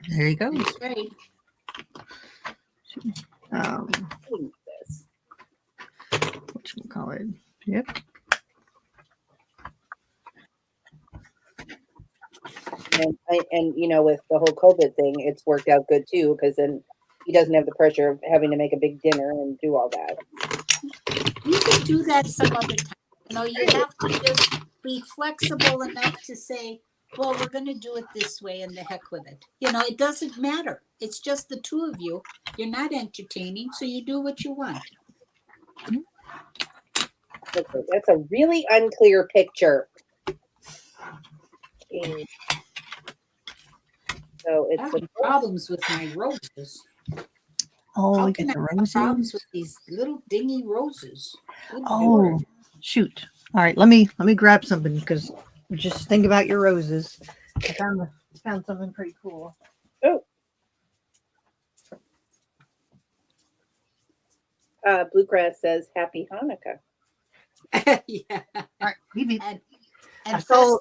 There you go. That's right. Whatchamacallit? Yep. And with the whole COVID thing, it's worked out good too, because then he doesn't have the pressure of having to make a big dinner and do all that. You can do that some other time. You have to just be flexible enough to say, well, we're going to do it this way and the heck with it. It doesn't matter. It's just the two of you. You're not entertaining, so you do what you want. Okay, that's a really unclear picture. Okay. So I have problems with my roses. Oh, How look can at the I have roses. problems with these little dingy roses? Good Oh, Lord. shoot. All right, let me grab something because just think about your roses. I found something pretty cool. Oh. Bluegrass says Happy Hanukkah. Yeah. All right, beep, beep. And saw-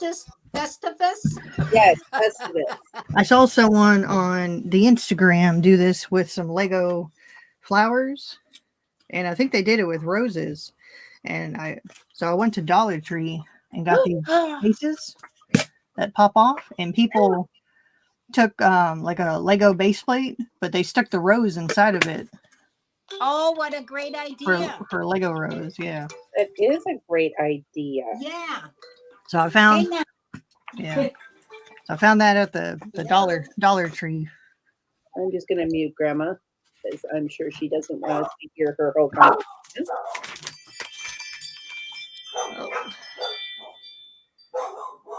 Festivus? Yes, Festivus. I saw someone on the Instagram do this with some Lego flowers, and I think they did it with roses. And I went to Dollar Tree and got these cases that pop off, and people took like a Lego base plate, but they stuck the rose inside of it. Oh, what a great idea. For Lego rose, yeah. That is a great idea. Yeah. So I found Hey, yeah. So I found that at the Dollar Tree. I'm just going to mute Grandma because I'm sure she doesn't want us to hear her whole conversation.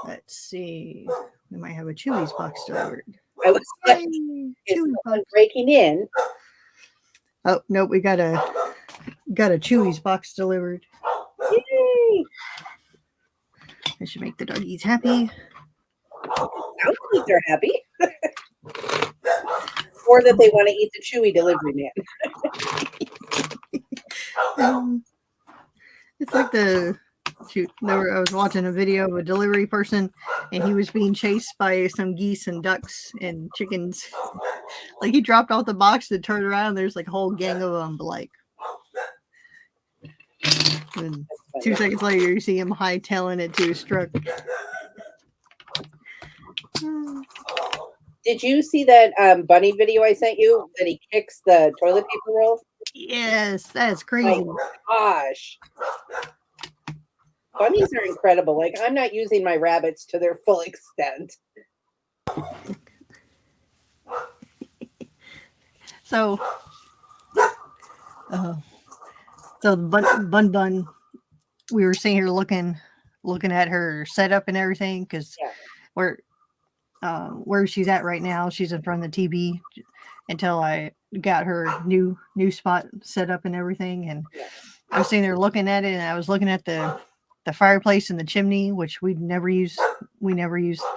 Let's see. We might have a Chewy's box delivered. I was like, is Chewy's someone box. breaking in? Oh no, we got a Chewy's box delivered. Yay! I should make the doggies happy. Sounds like they're happy. Or that they want to eat the Chewy delivery man. It's like I was watching a video of a delivery person, and he was being chased by some geese and ducks and chickens. Like he dropped off the box and turned around, and there's like a whole gang of them, but like. And 2 seconds later, you see him hightailing it to his truck. Did you see that Bunneh video I sent you that he kicks the toilet paper roll? Yes, that's crazy. Oh gosh. Bunnies are incredible. Like, I'm not using my rabbits to their full extent. So the bun, we were sitting here looking at her setup and everything, because where she's at right now, she's in front of the TV until I got her new spot set up and everything. And I was sitting there looking at it, and I was looking at the fireplace and the chimney, which we never use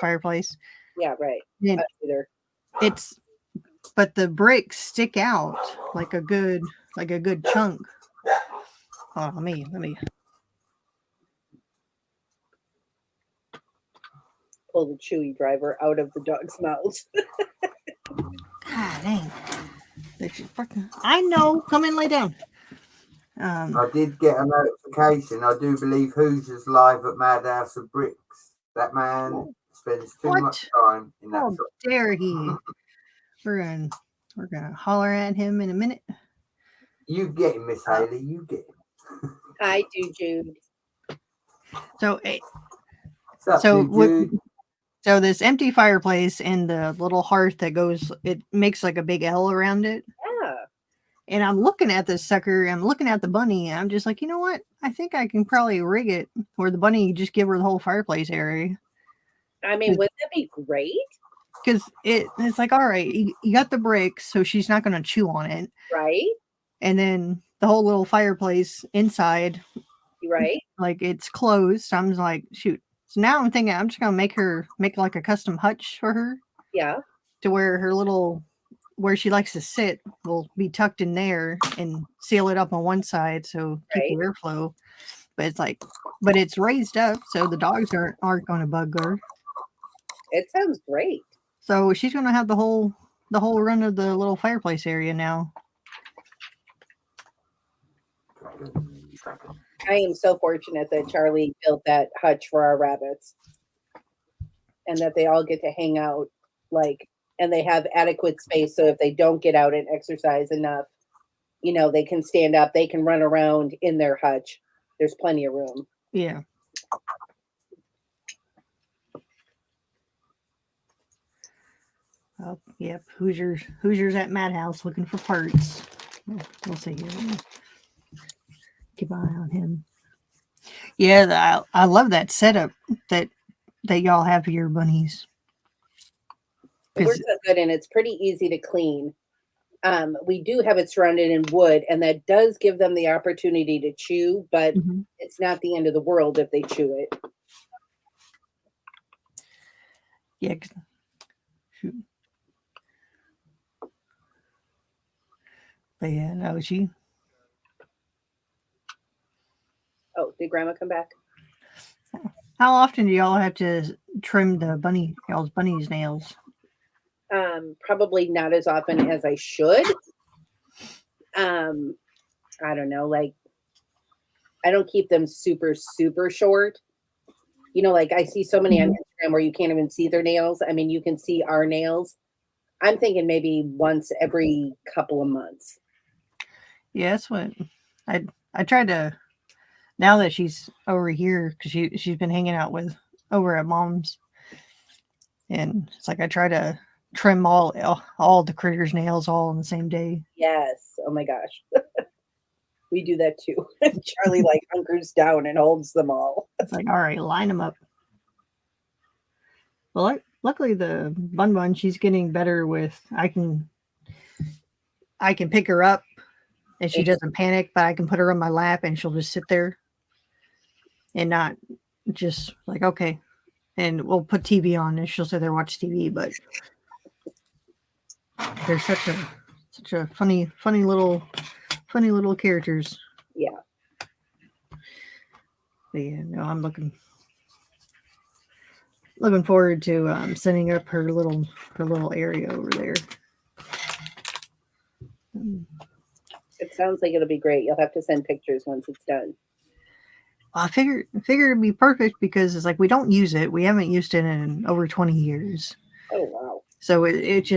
fireplace. Yeah, right. Either. But the bricks stick out like a good chunk. Oh, let me pull the Chewy driver out of the dog's mouth. God dang. I know. Come in, lay down. I did get a notification. I do believe Hoosiers live at Madhouse of Bricks. That man spends too much time in that shop. Dare he? We're gonna holler at him in a minute. You get him, Miss Haley. You get him. I do, Jude. So, Jude? So this empty fireplace and the little hearth that goes, it makes like a big L around it. Yeah. And I'm looking at this sucker. I'm looking at the bunny. And I'm just like, you know what? I think I can probably rig it where the bunny just give her the whole fireplace area. I mean, wouldn't that be great? Because it's like, all right, you got the bricks, so she's not going to chew on it. Right. And then the whole little fireplace inside. Right. Like it's closed. I'm just like, shoot. So now I'm thinking I'm just going to make like a custom hutch for her. Yeah. To where her little, where she likes to sit will be tucked in there and seal it up on one side. So keep the airflow. But it's raised up. So the dogs aren't going to bug her. It sounds great. So she's going to have the whole run of the little fireplace area now. I am so fortunate that Charlie built that hutch for our rabbits and that they all get to hang out, and they have adequate space. So if they don't get out and exercise enough, they can stand up, they can run around in their hutch. There's plenty of room. Yeah. Oh, yep. Hoosiers at Madhouse looking for parts. We'll see here. Keep an eye on him. Yeah, I love that setup that y'all have for your bunnies. It works out good, and it's pretty easy to clean. We do have it surrounded in wood, and that does give them the opportunity to chew, but it's not the end of the world if they chew it. Yeah. Shoot. But yeah, no, did Grandma come back? How often do y'all have to trim the bunny's nails? Probably not as often as I should. I don't know, like I don't keep them super, super short. You know, like I see so many on Instagram where you can't even see their nails. I mean, you can see our nails. I'm thinking maybe once every couple of months. Yeah, that's what I tried to. Now that she's over here, because she's been hanging out with over at Mom's, and it's like I try to trim all the critters' nails all on the same day. Yes. Oh my gosh. We do that too. Charlie like hunkers down and holds them all. It's like, all right, line them up. Well, luckily the Bun, she's getting better with. I can pick her up, and she doesn't panic. But I can put her on my lap, and she'll just sit there, and not just like okay. And we'll put TV on, and she'll sit there watch TV. But they're such a funny little characters. Yeah. But yeah, no, I'm looking forward to setting up her little area over there. It sounds like it'll be great. You'll have to send pictures once it's done. I figure it'd be perfect because it's like we don't use it. We haven't used it in over 20 years. Oh wow. So it's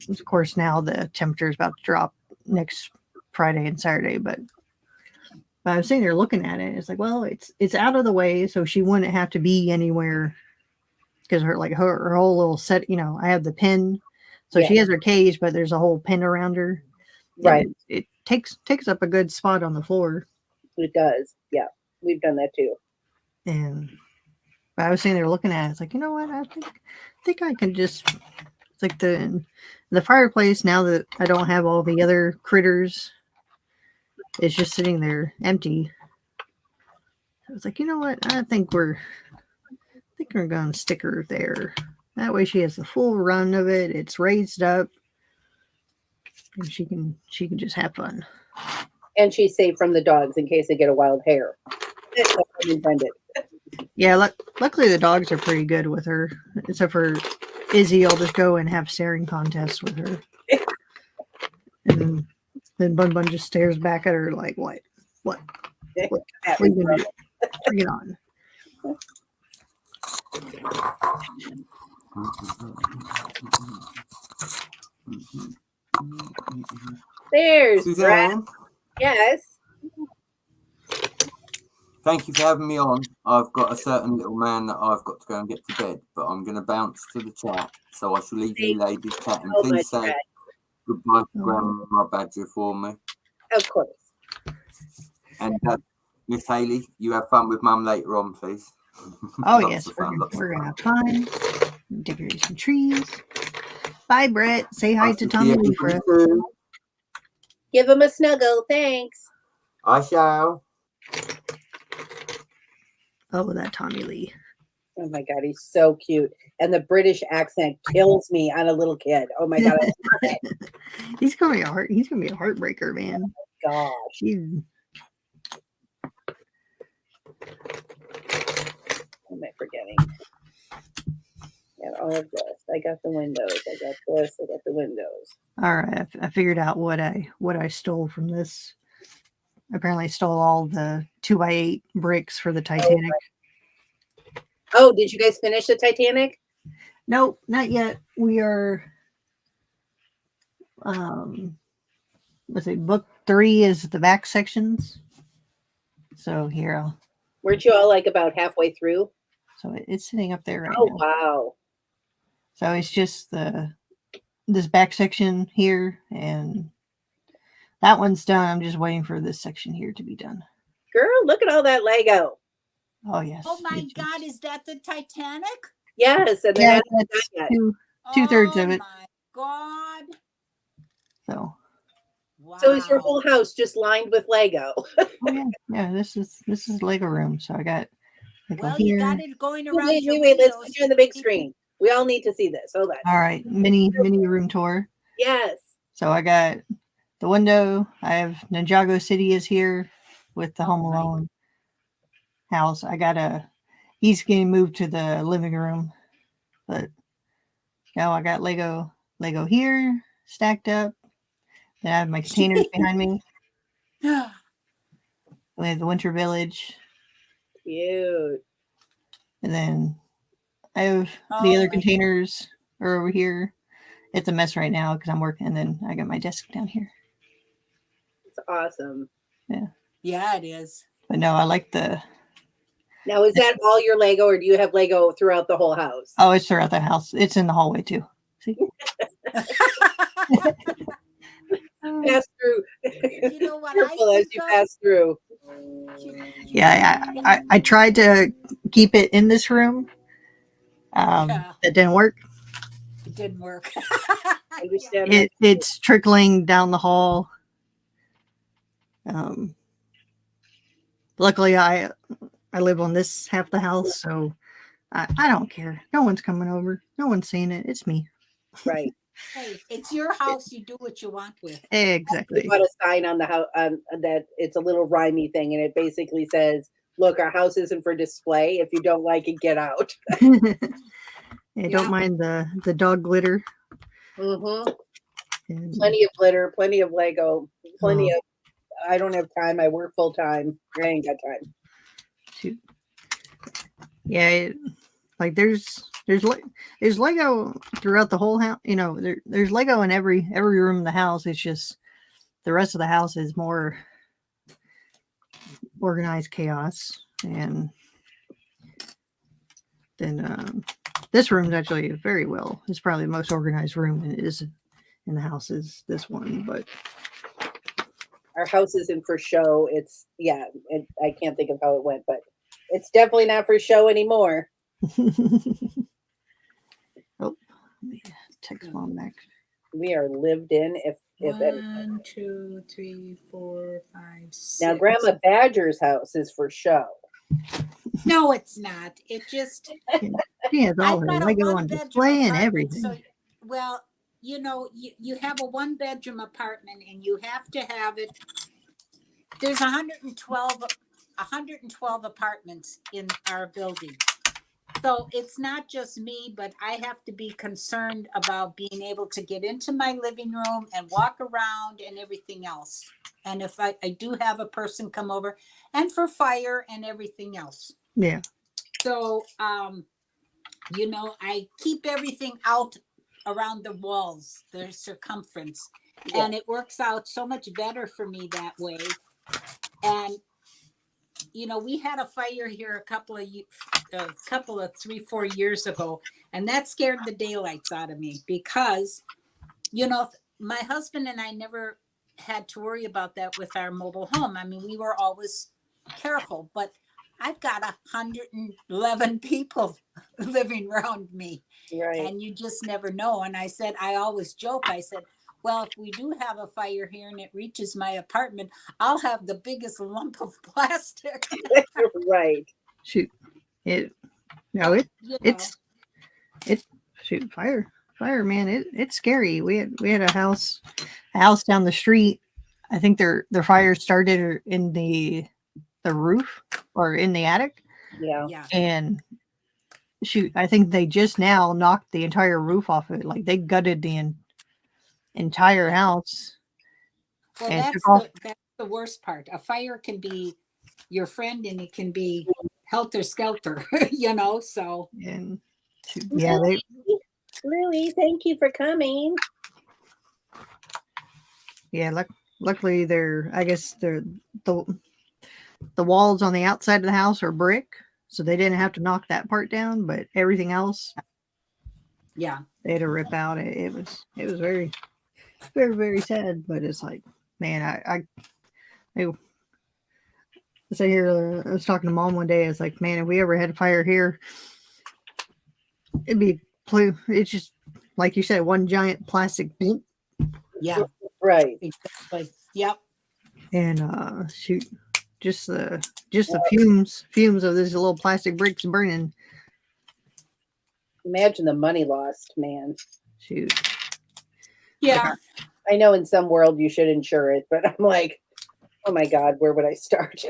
of course now the temperature is about to drop next Friday and Saturday, but I was sitting there looking at it. It's like, well, it's out of the way, so she wouldn't have to be anywhere because her whole little set. You know, I have the pin, so she has her cage, but there's a whole pin around her. Right. It takes up a good spot on the floor. It does. Yeah, we've done that too. And I was sitting there looking at it. It's like, you know what? I think I can just. It's like the fireplace now that I don't have all the other critters. It's just sitting there empty. I was like, you know what? I think we're gonna stick her there. That way she has the full run of it. It's raised up. And she can just have fun. And she's safe from the dogs in case they get a wild hair. That's what I intended. Yeah, luckily the dogs are pretty good with her. Except for Izzy, I'll just go and have staring contests with her. And then Bun just stares back at her like, what? What are you gonna do? Bring it on. There's Suzanne, Yes. thank you for having me on. I've got a certain little man that I've got to go and get to bed, but I'm going to bounce to the chat. So I shall leave you ladies chatting. So Please much, say Brad. goodbye to Grandma Badger for me. Of course. And Miss Haley, you have fun with Mum later on, please. Oh, Lots yes, of fun, we're lots going of to have fun. Decorate some trees. Bye, Brett. Say hi I'll to see Tommy everybody Lee for us. soon. Give him a snuggle. Thanks. I shall. Oh, that Tommy Lee. Oh my God, he's so cute. And the British accent kills me on a little kid. Oh my God. I love it. He's gonna be a heartbreaker, man. Gosh. What am I forgetting? Got all of this. I got the windows. I got this. I got the windows. All right, I figured out what I stole from this. Apparently, stole all the 2x8 bricks for the Titanic. Oh, did you guys finish the Titanic? Nope, not yet. We are. Let's see. Book 3 is the back sections. So here, Weren't you all like about halfway through? so it's sitting up there right Oh now. wow. So it's just this back section here, and that one's done. I'm just waiting for this section here to be done. Girl, look at all that Lego. Oh yes. Oh my God, is that the Titanic? Yes, and Yeah, then that's two-thirds of it. Oh my God. So. Wow. so is your whole house just lined with Lego? Oh, yeah. This is Lego room. So I got Lego Well, here. you got it going around. Wait, your let's windows. put you on the big screen. We all need to see this. Hold on. All right, mini room tour. Yes. So I got the window. I have Ninjago City is here with the Home Alone. house. He's getting moved to the living room, but now I got Lego here stacked up. Then I have my containers behind me with the Winter Village. Cute. And then I have the other containers are over here. It's a mess right now because I'm working. And then I got my desk down here. It's awesome. Yeah. Yeah, it is. But no, I like the. Now, is that all your Lego, or do you have Lego throughout the whole house? Oh, it's throughout the house. It's in the hallway too. See? Pass through. You know what? Careful as you pass through. Yeah, I tried to keep it in this room. That didn't work. It didn't work. It's trickling down the hall. Luckily, I live on this half of the house, so I don't care. No one's coming over. No one's seeing it. It's me. Right. Hey, it's your house. You do what you want with. Exactly. We got a sign on the house that it's a little rhymey thing, and it basically says, "Look, our house isn't for display. If you don't like it, get out." Don't mind the dog glitter. Mm-hmm. Plenty of glitter, plenty of Lego, plenty of. I don't have time. I work full time. I ain't got time. Shoot. Yeah, like there's Lego throughout the whole house. You know, there's Lego in every room in the house. It's just the rest of the house is more organized chaos. And then this room's actually very well. It's probably the most organized room it is in the house is this one. But our house isn't for show. It's I can't think of how it went, but it's definitely not for show anymore. Oh, text Mom back. We are lived in. If 1, 2, 3, 4, 5, 6. Now, Grandma Badger's house is for show. No, it's not. It just. She has all her Lego on display and everything. So, well, you know, you have a 1-bedroom apartment, and you have to have it. There's 112 apartments in our building. So it's not just me, but I have to be concerned about being able to get into my living room and walk around and everything else. And if I do have a person come over, and for fire and everything else. Yeah. So, you know, I keep everything out around the walls, the circumference, and it works out so much better for me that way. And you know, we had a fire here a couple of 3-4 years ago, and that scared the daylights out of me because, you know, my husband and I never had to worry about that with our mobile home. I mean, we were always careful, but I've got 111 people living around me, right? And you just never know. And I always joke, I said, well, if we do have a fire here and it reaches my apartment, I'll have the biggest lump of plastic. Right. Shoot. It's shoot, fire, man. It's scary. We had a house down the street. I think their fire started in the roof or in the attic. Yeah. And shoot, I think they just now knocked the entire roof off of it. Like they gutted the entire house. Well, that's the worst part. A fire can be your friend and it can be helter skelter, you know, so. And Louie, thank you for coming. Yeah, luckily the walls on the outside of the house are brick, so they didn't have to knock that part down, but everything else, yeah, they had to rip out. It was very, very, very sad, but it's like, man, I say here, I was talking to Mom one day. I was like, man, if we ever had a fire here, it's just like you said, one giant plastic bloop. Yeah, right, exactly. Yep. And shoot, just the fumes of these little plastic bricks burning. Imagine the money lost, man. Shoot. Yeah. I know in some world you should insure it, but I'm like, oh my God, where would I start?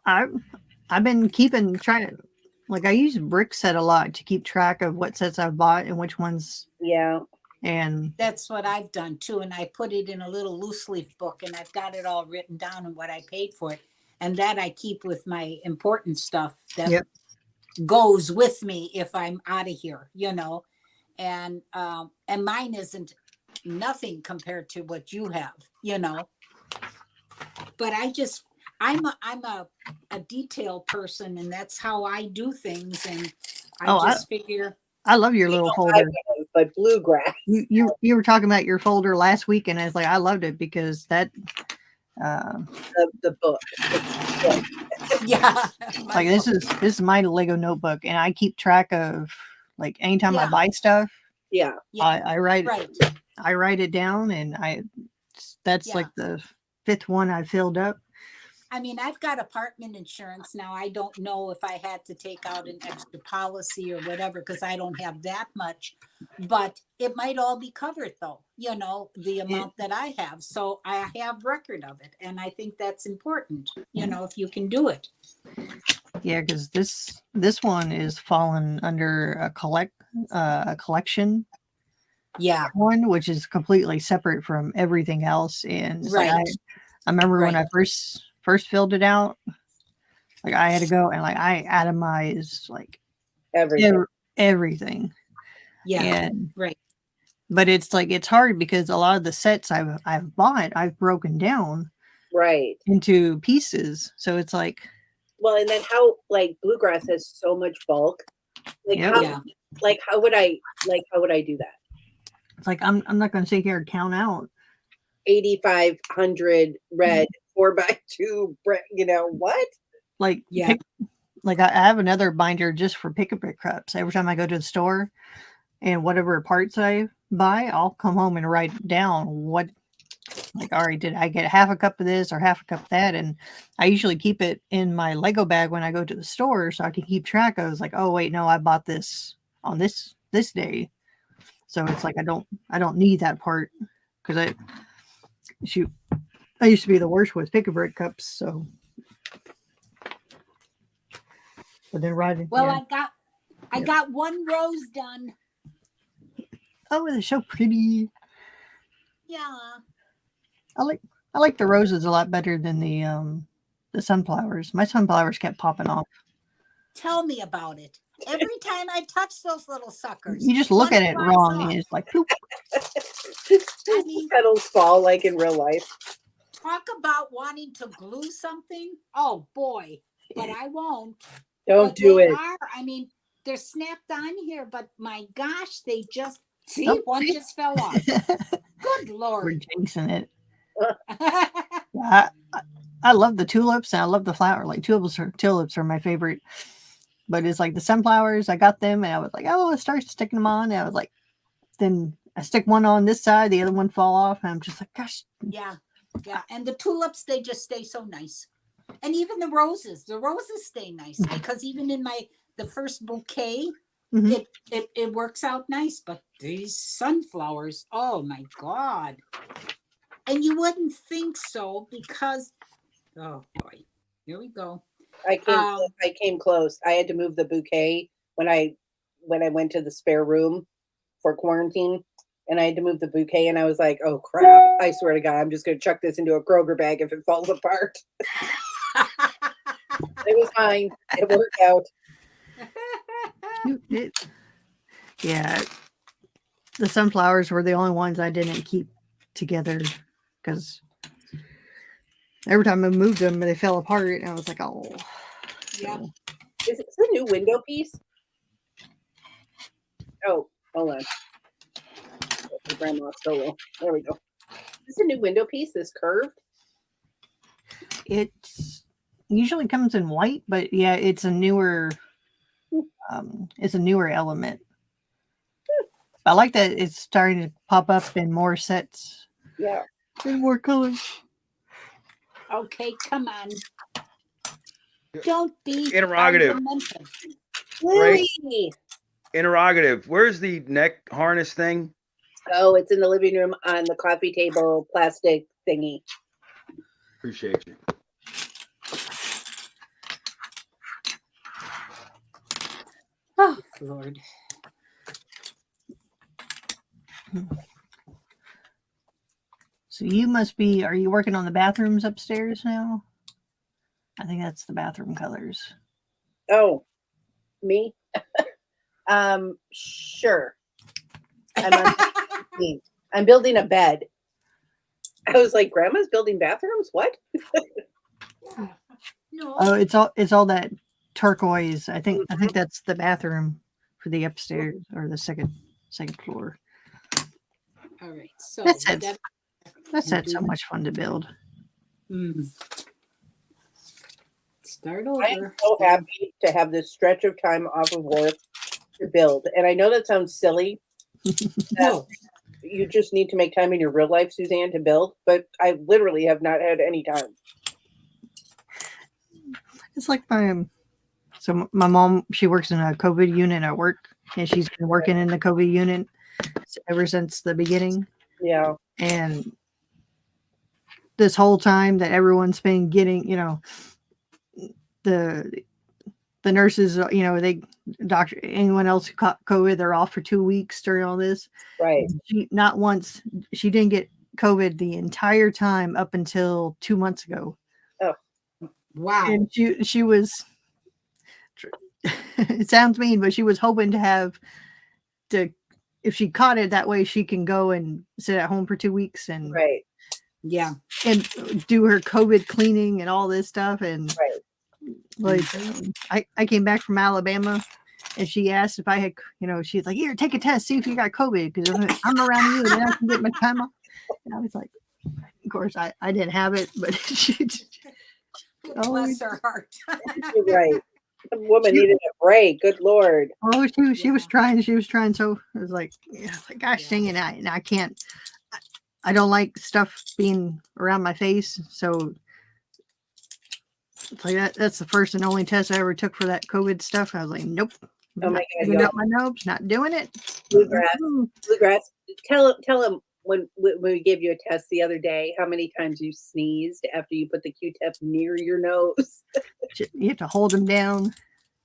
I've been trying. Like I use brick set a lot to keep track of what sets I've bought and which ones. Yeah. And that's what I've done too. And I put it in a little loose leaf book and I've got it all written down and what I paid for it. And that I keep with my important stuff that goes with me if I'm out of here, and mine isn't nothing compared to what you have, but I'm a detail person and that's how I do things. And I figure. I love your little folder. But bluegrass. You were talking about your folder last week, and I was like, I loved it because that the book. Yeah. Like this is my Lego notebook, and I keep track of like anytime I buy stuff. Yeah. I write it down, and that's like the 5th one I filled up. I mean, I've got apartment insurance now. I don't know if I had to take out an extra policy or whatever, because I don't have that much, but it might all be covered though, the amount that I have. So I have record of it. And I think that's important, if you can do it. Yeah, because this one is fallen under a collection. Yeah. One, which is completely separate from everything else. And right. Like I remember when I first filled it out, like I had to go and like I itemized like everything. Yeah. And, right. But it's like it's hard because a lot of the sets I've bought, I've broken down into pieces. So it's like, well, and then how like bluegrass has so much bulk. Like how would I do that? It's like I'm not going to sit here and count out 8,500 red 4x2. What? Like I have another binder just for pick-a-brick cups. Every time I go to the store and whatever parts I buy, I'll come home and write down what. Like, all right, did I get half a cup of this or half a cup of that? And I usually keep it in my Lego bag when I go to the store so I can keep track of. It's like, oh wait, no, I bought this on this day. So it's like I don't need that part because I used to be the worst with pick-a-brick cups. So, but then writing. Well, I got one rose done. Oh, they're so pretty. Yeah. I like the roses a lot better than the sunflowers. My sunflowers kept popping off. Tell me about it. Every time I touch those little suckers, you just look at it wrong and it's like poop. I mean, petals fall like in real life. Talk about wanting to glue something. Oh boy, but I won't. Don't do it. I mean, they're snapped on here, but my gosh, they just one just fell off. Good Lord. We're jinxing it. I love the tulips and I love the flower. Like tulips are my favorite. But it's like the sunflowers, I got them and I was like, oh, I started sticking them on. And I was like, then I stick one on this side, the other one fall off. And I'm just like, gosh. Yeah. Yeah. And the tulips, they just stay so nice. And even the roses stay nice because even in the first bouquet, it works out nice. But these sunflowers, oh my God. And you wouldn't think so because, oh boy, here we go. I came close. I had to move the bouquet when I went to the spare room for quarantine, and I had to move the bouquet, and I was like, "Oh crap! I swear to God, I'm just going to chuck this into a Kroger bag if it falls apart." It was fine. It worked out. Yeah, the sunflowers were the only ones I didn't keep together because every time I moved them, they fell apart, and I was like, "Oh." Yeah. Is it a new window piece? Oh, hold on. The grandma solo. There we go. Is this a new window piece? This curved? It usually comes in white, but yeah, it's a newer element. I like that it's starting to pop up in more sets. Yeah. In more colors. Okay, come on. Don't be interrogative. Lily. Interrogative. Where's the neck harness thing? Oh, it's in the living room on the coffee table plastic thingy. Appreciate you. Oh, Lord. So you must be, are you working on the bathrooms upstairs now? I think that's the bathroom colors. Oh, me? Sure. I'm building a bed. I was like, Grandma's building bathrooms? What? No. Oh, it's all that turquoise. I think that's the bathroom for the upstairs or the second floor. All right. So That's so much fun to build. Start I am over. so happy to have this stretch of time off of work to build. And I know that sounds silly. No. You just need to make time in your real life, Suzanne, to build. But I literally have not had any time. It's like so my mom, she works in a COVID unit at work, and she's been working in the COVID unit ever since the beginning. Yeah. And this whole time that everyone's been getting, the nurses, doctor, anyone else who caught COVID, they're off for 2 weeks during all this. Right. Not once, she didn't get COVID the entire time up until 2 months ago. Oh, wow. And she was, it sounds mean, but she was hoping if she caught it that way, she can go and sit at home for 2 weeks and right. Yeah. And do her COVID cleaning and all this stuff. And right. I came back from Alabama, and she asked if I had, she's like, here, take a test, see if you got COVID, because if I'm around you, then I can get my time off. And I was like, of course, I didn't have it, but she. Bless her heart. You're right. The woman needed a break. Good Lord. Oh, she was trying. She was trying. So it was like, gosh dang it, I can't. I don't like stuff being around my face. So it's like that's the first and only test I ever took for that COVID stuff. I was like, nope. Oh my God. Out my nose, not doing it. Bluegrass. Tell him when we gave you a test the other day, how many times you sneezed after you put the Q-tip near your nose. You have to hold him down.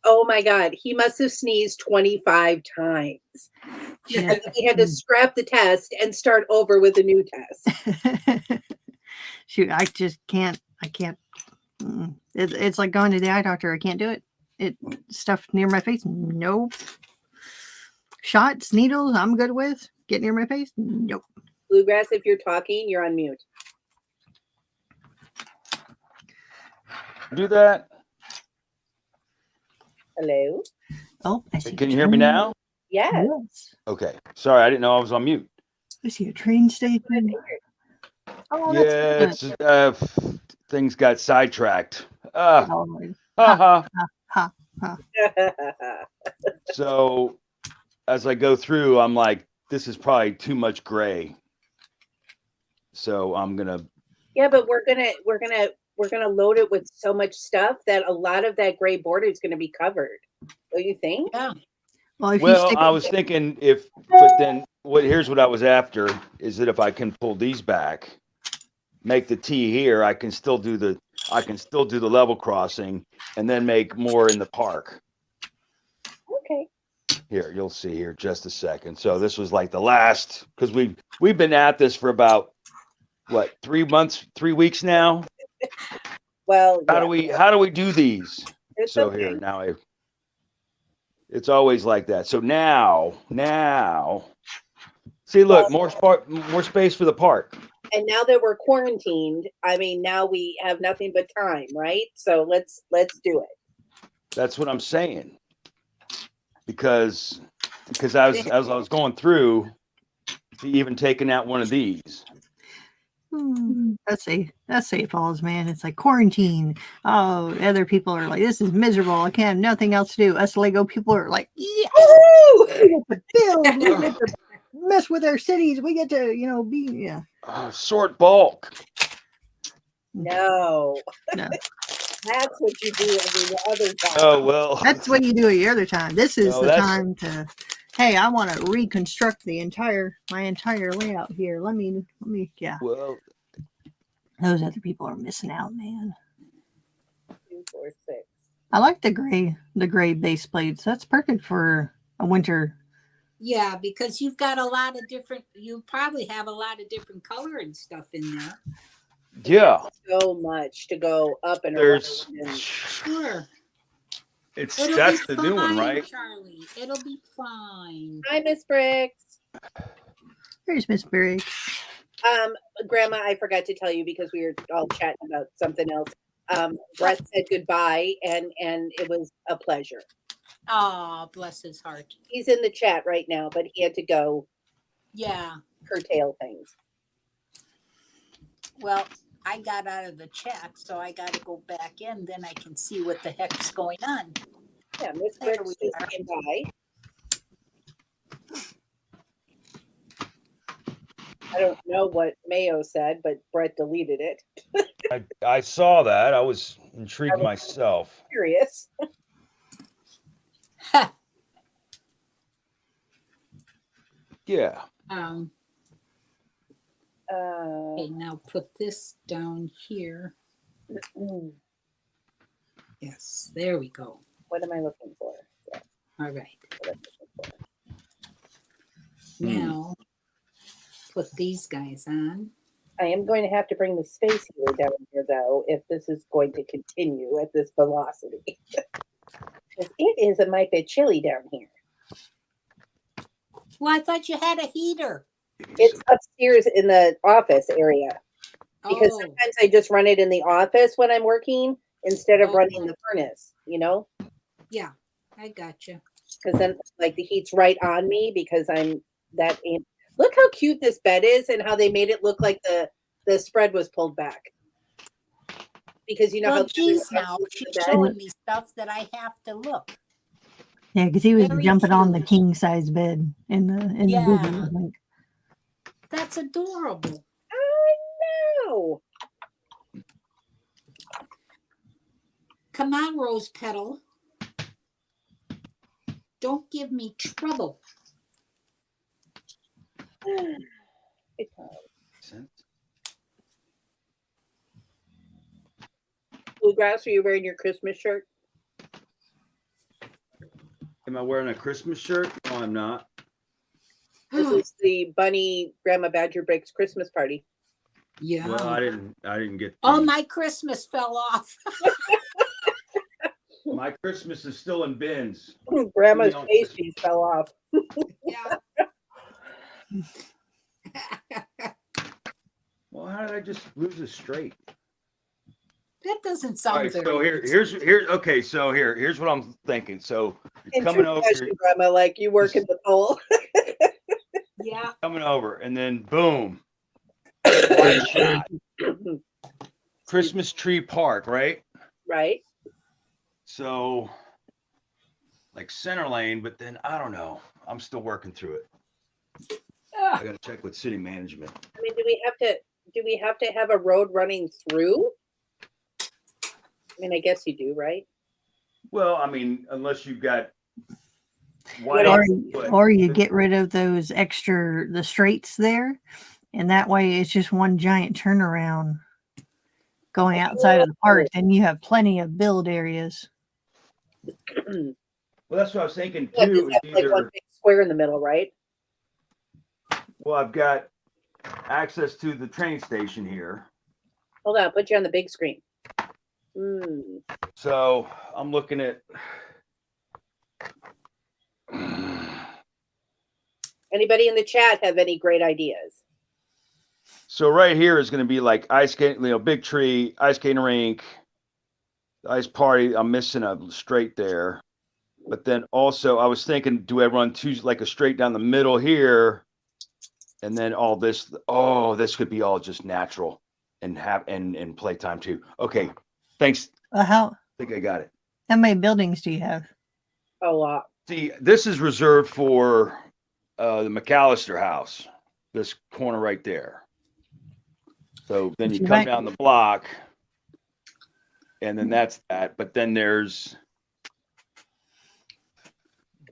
Oh my God. He must have sneezed 25 times. Yeah. He had to scrap the test and start over with a new test. Shoot, I just can't. I can't. It's like going to the eye doctor. I can't do it. Stuff near my face. Nope. Shots, needles, I'm good with. Get near my face. Nope. Bluegrass, if you're talking, you're on mute. Do that. Hello. Oh, I see. Can you hear me now? Yes. Okay. Sorry, I didn't know I was on mute. I see a train station. Oh, Yeah, that's it's things got sidetracked. good. So as I go through, I'm like, this is probably too much gray. So I'm gonna. Yeah, but we're gonna load it with so much stuff that a lot of that gray border is gonna be covered. Don't you think? Yeah. Well, I was thinking here's what I was after is that if I can pull these back, make the T here, I can still do the level crossing and then make more in the park. Okay. Here, you'll see here just a second. So this was like the last, because we've been at this for about what, 3 weeks now. Well, how do we do these? It's so okay. Here now it's always like that. So now see, look, more space for the park. And now that we're quarantined, I mean, now we have nothing but time, right? So let's do it. That's what I'm saying. Because as I was going through, even taking out one of these. That's St. Paul's, man. It's like quarantine. Oh, other people are like, this is miserable. I can't have nothing else to do. Us Lego people are like, yes, we get to build, we get to mess with our cities. We get to, be Sort bulk. No. That's what you do every other time. Oh well. That's what you do your other time. This is the time to. Hey, I want to reconstruct my entire layout here. Let me, yeah. Well, those other people are missing out, man. 2, 4, 6. I like the gray base plates. That's perfect for a winter. Yeah, because you've got a lot of different, you probably have a lot of different color and stuff in there. Yeah. So much to go up and There's around. And... Sure. That's the new one, right? Charlie. It'll be fine. Hi, Miss Briggs. There's Miss Briggs. Grandma, I forgot to tell you because we were all chatting about something else. Brett said goodbye, and it was a pleasure. Oh, bless his heart. He's in the chat right now, but he had to go. Yeah. Curtail things. Well, I got out of the chat, so I got to go back in. Then I can see what the heck's going on. Yeah, Miss Briggs just came by. I don't know what Mayo said, but Brett deleted it. I saw that. I was intrigued myself. Curious. Yeah. Okay, now put this down here. Yes, there we go. What am I looking for? Yeah. All right. Now, put these guys on. I am going to have to bring the space heater down here, though, if this is going to continue at this velocity. Because it is a might bit chilly down here. Well, I thought you had a heater. It's upstairs in the office area. Because sometimes I just run it in the office when I'm working instead of running the furnace, you know? Yeah, I gotcha. Because then, like, the heat's right on me because I'm that. Look how cute this bed is and how they made it look like the spread was pulled back. Because you know how. Geez, now she's showing me stuff that I have to look. Yeah, because he was jumping on the king size bed in the movie, I think. That's adorable. I know. Come on, Rose Petal. Don't give me trouble. Bluegrass, are you wearing your Christmas shirt? Am I wearing a Christmas shirt? No, I'm not. This is the Bunneh Grandma Badger Breaks Christmas party. Yeah. Well, I didn't get. Oh, my Christmas fell off. My Christmas is still in bins. Grandma's pasties fell off. Yeah. Well, how did I just lose this straight? That doesn't sound right, very so here's what I'm thinking. So coming over, Grandma, like you work in the pole. Yeah. Coming over, and then boom, one shot. Christmas tree park, right? Right. So, like center lane, but then I don't know. I'm still working through it. I got to check with city management. I mean, do we have to have a road running through? I mean, I guess you do, right? Well, I mean, unless you've got or you get rid of those the straights there, and that way it's just one giant turnaround going outside of the park. Then you have plenty of build areas. Well, that's what I was thinking too. Like one big square in the middle, right? Well, I've got access to the train station here. Hold on, put you on the big screen. So I'm looking at. Anybody in the chat have any great ideas? So right here is going to be like ice skating, big tree, ice skating rink, ice party. I'm missing a straight there. But then also I was thinking, do I run like a straight down the middle here? And then all this, this could be all just natural and playtime too. Okay. Thanks. I think I got it. How many buildings do you have? A lot. See, this is reserved for the McAllister house, this corner right there. So then you come down the block, and then that's that. But then there's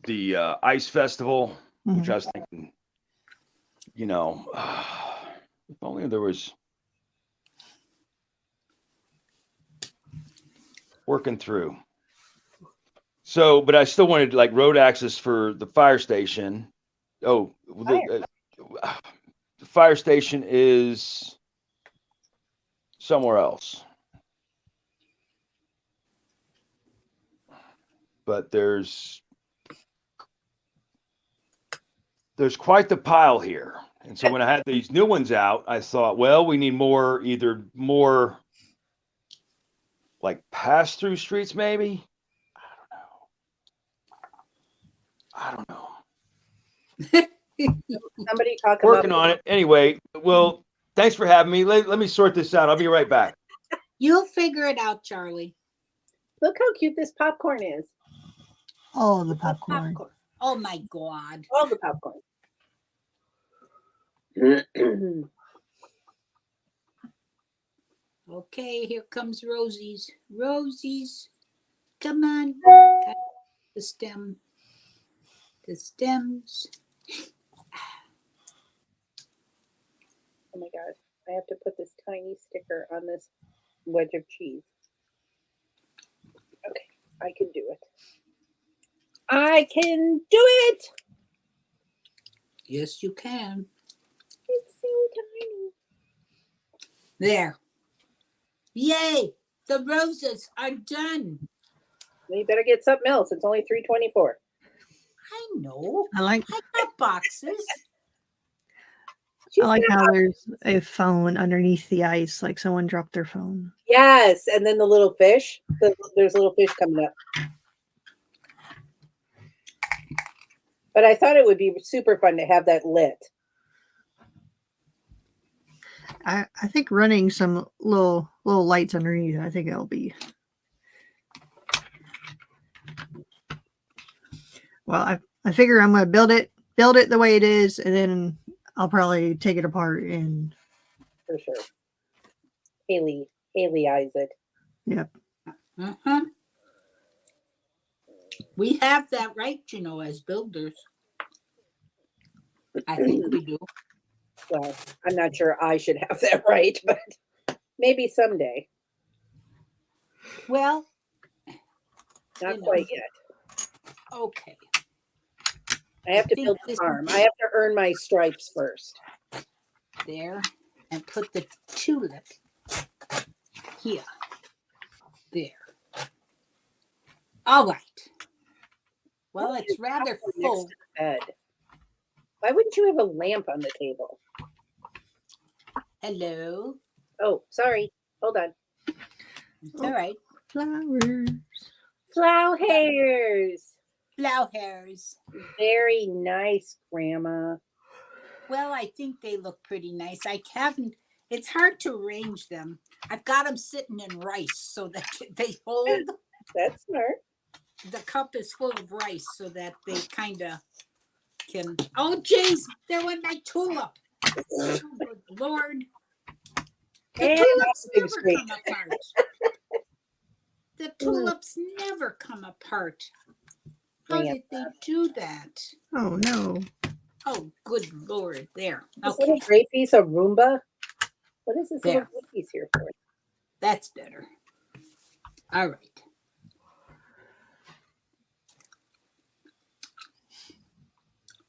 the Ice Festival, which I was thinking, if only there was working through. So, but I still wanted like road access for the fire station. Oh, the fire station is somewhere else. But there's quite the pile here. And so when I had these new ones out, I thought, well, we need either more like pass-through streets, maybe. I don't know. Somebody talk Working on it. Anyway, well, thanks for having me. Let me sort this out. I'll be right back. You'll figure it out, Charlie. Look how cute this popcorn is. Oh, the popcorn. Oh my God. All the popcorn. Okay, here comes Rosie's. Rosie's. Come on. The stem. The stems. Oh my God. I have to put this tiny sticker on this wedge of cheese. Okay, I can do it. I can do it. Yes, you can. It's so tiny. There. Yay! The roses are done. Well, you better get something else. It's only $3.24. I know. I got boxes. like how there's a phone underneath the ice, like someone dropped their phone. Yes, and then the little fish. There's a little fish coming up. But I thought it would be super fun to have that lit. I think running some little lights underneath, I think it'll be. Well, I figure I'm gonna build it the way it is, and then I'll probably take it apart and for sure. Haley-eyes it. Yep. Uh-huh. We have that right, you know, as builders. I think we do. Well, I'm not sure I should have that right, but maybe someday. Well, not quite yet. Okay. I have to build the farm. I have to earn my stripes first. There, and put the tulip here. There. All right. Well, it's rather full. Next to the bed. Why wouldn't you have a lamp on the table? Hello. Oh, sorry. Hold on. It's all right. Flowers. Flowers. Flowers. Very nice, Grandma. Well, I think they look pretty nice. It's hard to arrange them. I've got them sitting in rice so that they hold. That's smart. The cup is full of rice so that they kind of can. Oh, jeez, there went my tulip. Oh, good Lord. The tulips never come apart. The tulips never come apart. How did they do that? Oh, no. Oh, good Lord. There. This little gray piece of Roomba. What is this little gray piece here for? That's better. All right.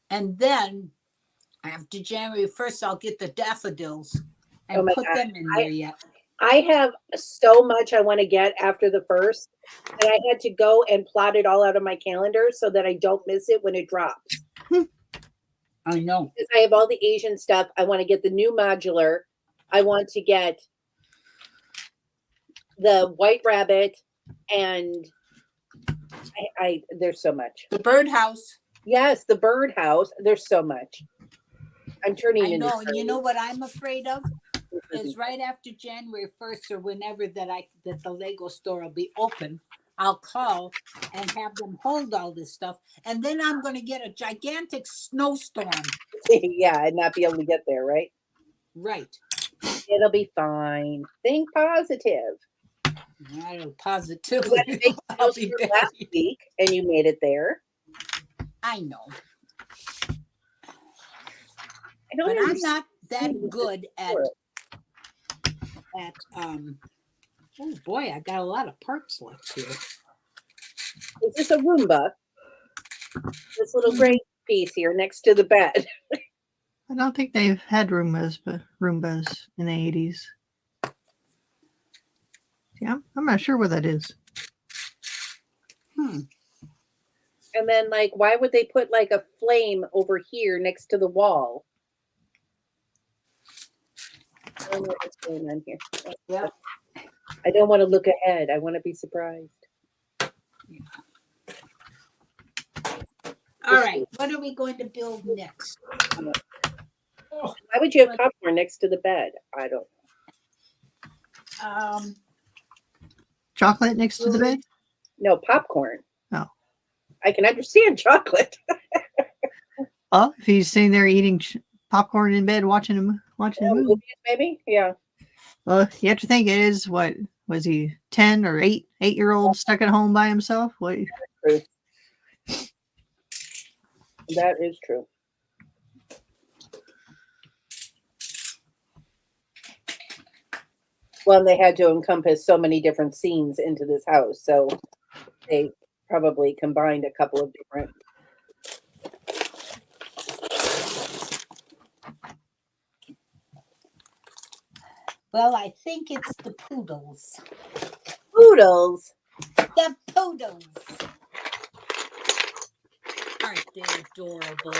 And then after January 1st, I'll get the daffodils and put them in there yet. I have so much I want to get after the 1st, and I had to go and plot it all out of my calendar so that I don't miss it when it drops. I know. Because I have all the Asian stuff. I want to get the new modular. I want to get the white rabbit, and there's so much. The birdhouse. Yes, the birdhouse. There's so much. I'm turning I into know, and you know what I'm afraid of? Is right after January 1st or whenever that the Lego store will be open, I'll call and have them hold all this stuff. And then I'm going to get a gigantic snowstorm. Yeah, and not be able to get there, right? Right. It'll be fine. Think positive. I don't positively. I'll be last week, and you made it there. I know. But I'm not that good at oh boy, I got a lot of parts left here. Is this a Roomba? This little gray piece here next to the bed. I don't think they've had Roombas in the 80s. Yeah, I'm not sure what that is. And then, like, why would they put like a flame over here next to the wall? I don't know what's going on here. Yeah. I don't want to look ahead. I want to be surprised. All right. What are we going to build next? Why would you have popcorn next to the bed? I don't know. Chocolate next to the bed? No, popcorn. Oh. I can understand chocolate. Oh, if he's sitting there eating popcorn in bed, watching a movie. Movies, maybe? Yeah. Well, you have to think it is, what, was he 10 or 8-year-old stuck at home by himself? What? True. That is true. Well, they had to encompass so many different scenes into this house, so they probably combined a couple of different. Well, I think it's the poodles. Poodles? The poodles. Aren't they adorable?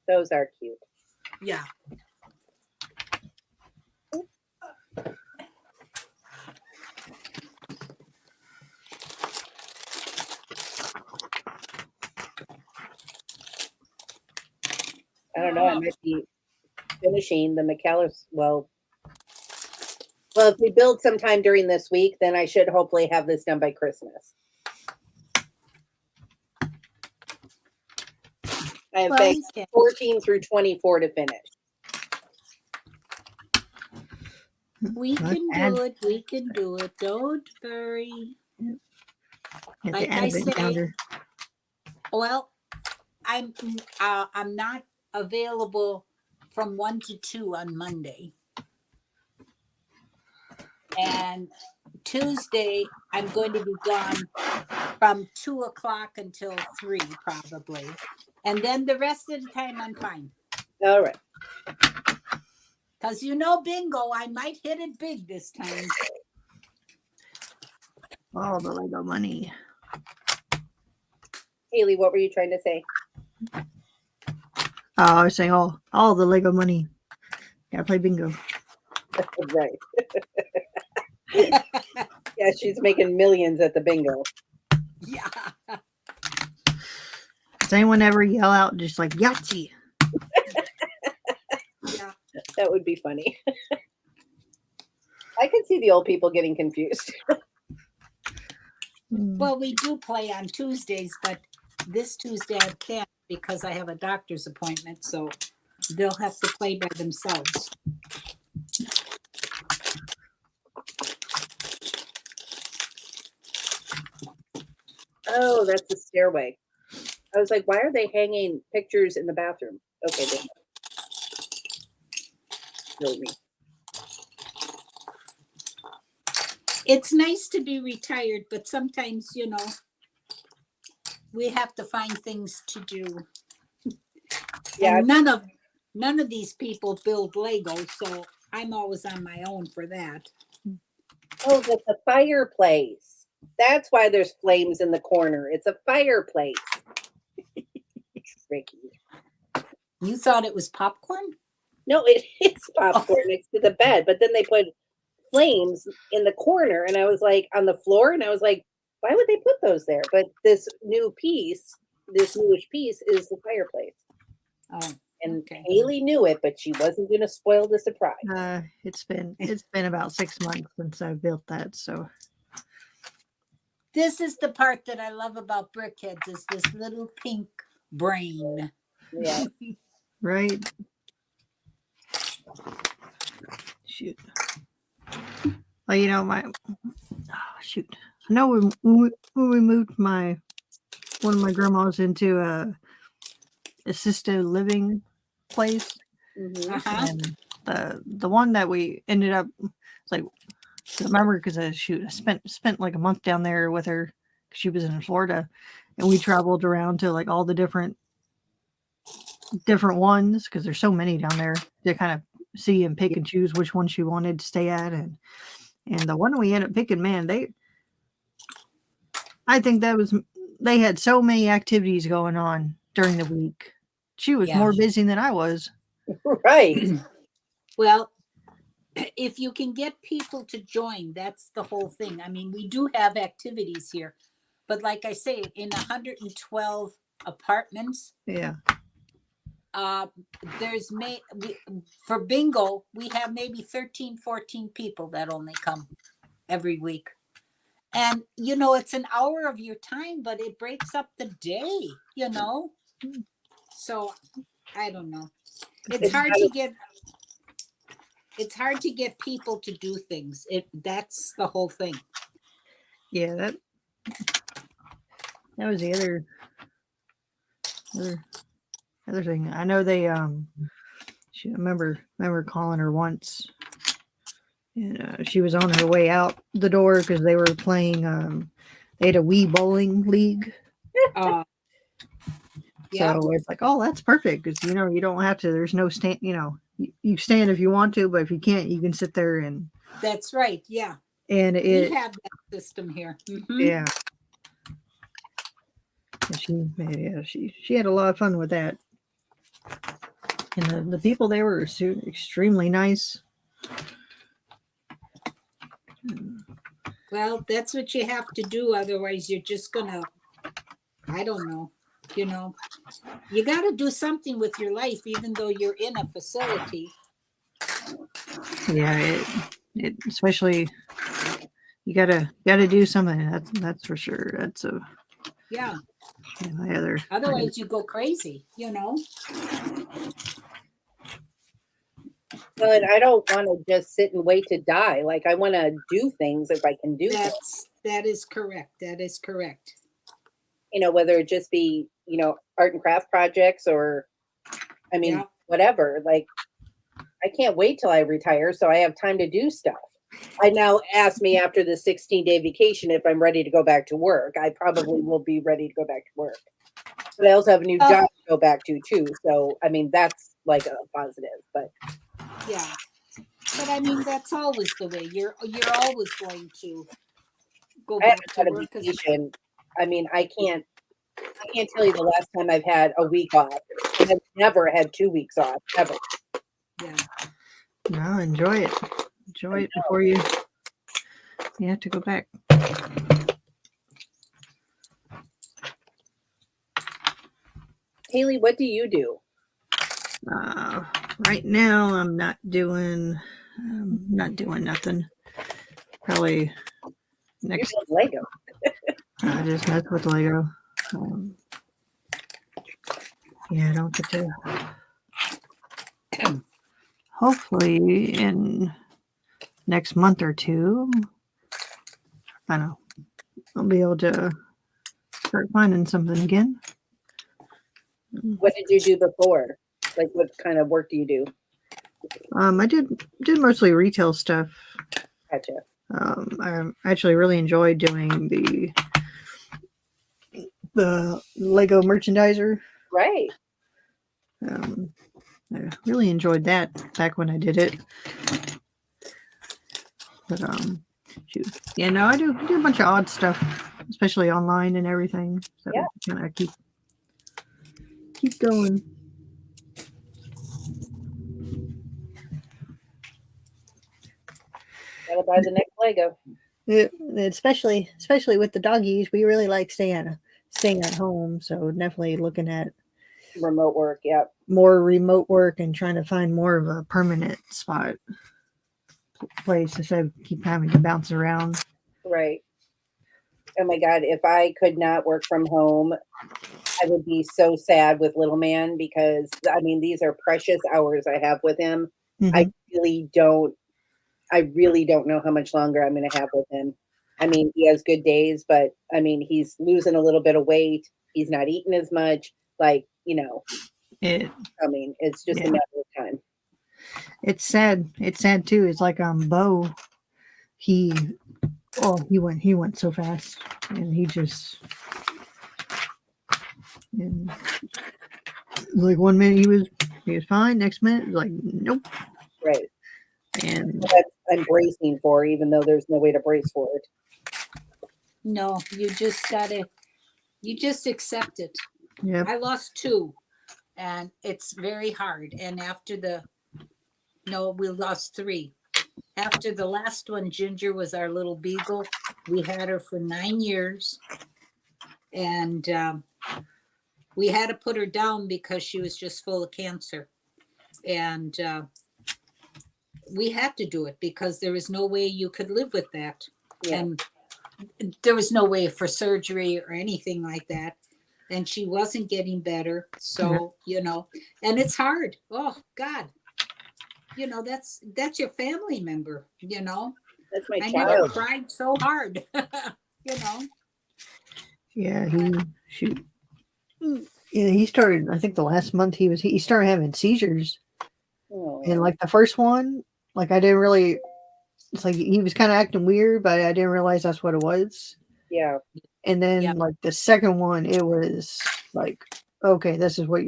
Those are cute. Yeah. I don't know. I might be finishing the McAllisters. Well, if we build sometime during this week, then I should hopefully have this done by Christmas. I have bags 14 through 24 to finish. We can do it. We can do it. Don't worry. Like I say, well, I'm not available from 1 to 2 on Monday. And Tuesday, I'm going to be gone from 2 o'clock until 3 probably. And then the rest of the time I'm fine. All right. Because bingo, I might hit it big this time. All the Lego money. Haley, what were you trying to say? I was saying all the Lego money. Gotta play bingo. Right. Yeah, she's making millions at the bingo. Yeah. Does anyone ever yell out just like Yahtzee? Yeah. That would be funny. I can see the old people getting confused. Well, we do play on Tuesdays, but this Tuesday I can't because I have a doctor's appointment, so they'll have to play by themselves. Oh, that's the stairway. I was like, why are they hanging pictures in the bathroom? Okay, really. It's nice to be retired, but sometimes, we have to find things to do. Yeah. And none of these people build Lego, so I'm always on my own for that. Oh, that's a fireplace. That's why there's flames in the corner. It's a fireplace. Tricky. You thought it was popcorn? No, it is popcorn next to the bed, but then they put flames in the corner, and I was like, on the floor, and I was like, why would they put those there? But this newish piece is the fireplace. Oh, and okay. Haley knew it, but she wasn't going to spoil the surprise. It's been about 6 months since I built that, so. This is the part that I love about BrickHeadz is this little pink brain. Yeah. Right. Shoot. Well, shoot. I know when we moved one of my grandmas into a assisted living place, and the one that we ended up, it's like, I remember because I spent like a month down there with her She was in Florida, and we traveled around to like all the different ones because there's so many down there to kind of see and pick and choose which one she wanted to stay at. And the one we ended up picking, man, I think they had so many activities going on during the week. She was more busy than I was. Right. Well, if you can get people to join, that's the whole thing. I mean, we do have activities here, but like I say, in 112 apartments, there's for bingo, we have maybe 13, 14 people that only come every week. And, it's an hour of your time, but it breaks up the day, So I don't know. It's hard to get people to do things. That's the whole thing. Yeah, that was the other thing. I know they I remember calling her once. And she was on her way out the door because they were playing they had a Wii bowling league. So it's like, oh, that's perfect because you don't have to, there's no stand, you stand if you want to, but if you can't, you can sit there. And that's right. Yeah. And we have that system here. Mm-hmm. Yeah. She had a lot of fun with that. And the people there were extremely nice. Well, that's what you have to do. Otherwise, you're just gonna, I don't know, you got to do something with your life, even though you're in a facility. Yeah, it especially you gotta do something. That's for sure. That's Otherwise, you go crazy. Well, and I don't want to just sit and wait to die. Like, I want to do things if I can do them. That is correct. That is correct. Whether it just be, art and craft projects or, whatever. Like, I can't wait till I retire so I have time to do stuff. I now ask me after the 16-day vacation if I'm ready to go back to work. I probably will be ready to go back to work. But I also have a new job to go back to, too. So, that's like a positive. But yeah. But that's always the way. You're always going to go back to work. Vacation. I can't tell you the last time I've had a week off. And I've never had 2 weeks off, ever. Yeah. No, enjoy it. Enjoy it before you have to go back. Haley, what do you do? Right now, I'm not doing nothing. Probably next Lego. I just mess with Lego. I don't get to. Hopefully, in next month or two, I know I'll be able to start finding something again. What did you do before? Like, what kind of work do you do? I did mostly retail stuff. Gotcha. I actually really enjoyed doing the Lego merchandiser. Right. I really enjoyed that back when I did it. But I do a bunch of odd stuff, especially online and everything. So kind of keep going. Gotta buy the next Lego. Especially with the doggies, we really like staying at home. So definitely looking at remote work. Yep. More remote work and trying to find more of a permanent place instead of keep having to bounce around. Right. Oh my God. If I could not work from home, I would be so sad with little man because these are precious hours I have with him. Mm-hmm. I really don't know how much longer I'm going to have with him. He has good days, but he's losing a little bit of weight. He's not eating as much. It's just a matter of time. It's sad. It's sad too. It's like Bo, he Oh, he went so fast, and he just, and like 1 minute he was fine, next minute like nope. Right. And That's I'm bracing for, even though there's no way to brace for it. No, you just accept it. yeah, I lost 2, and it's very hard. And we lost 3. After the last one, Ginger was our little beagle. We had her for 9 years, and we had to put her down because she was just full of cancer. And we had to do it because there was no way you could live with that. Yeah. And there was no way for surgery or anything like that. And she wasn't getting better. So, and it's hard. Oh God. That's your family member, That's my I child. never cried so hard. yeah, he started, I think the last month he started having seizures. Oh. And like the first one, like I didn't really, it's like he was kind of acting weird, but I didn't realize that's what it was. Yeah. And then Yep. like the second one, it was like, okay, this is what's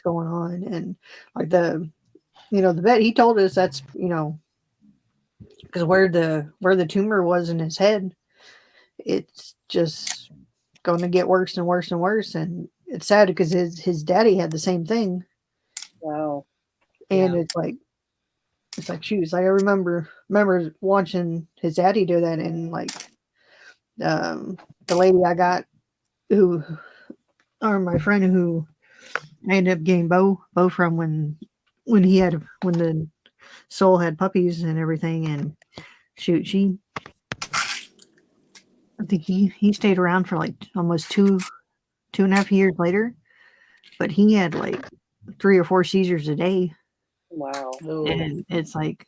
going on. And like the vet, he told us that's, because where the tumor was in his head, it's just going to get worse and worse and worse. And it's sad because his daddy had the same thing. Wow. And it's like shoes. Like I remember watching his daddy do that, and like the lady I got my friend who I ended up getting Bo from when the soul had puppies and everything, and shoot, I think he stayed around for like almost 2.5 years later, but he had like 3 or 4 seizures a day. Wow. And it's like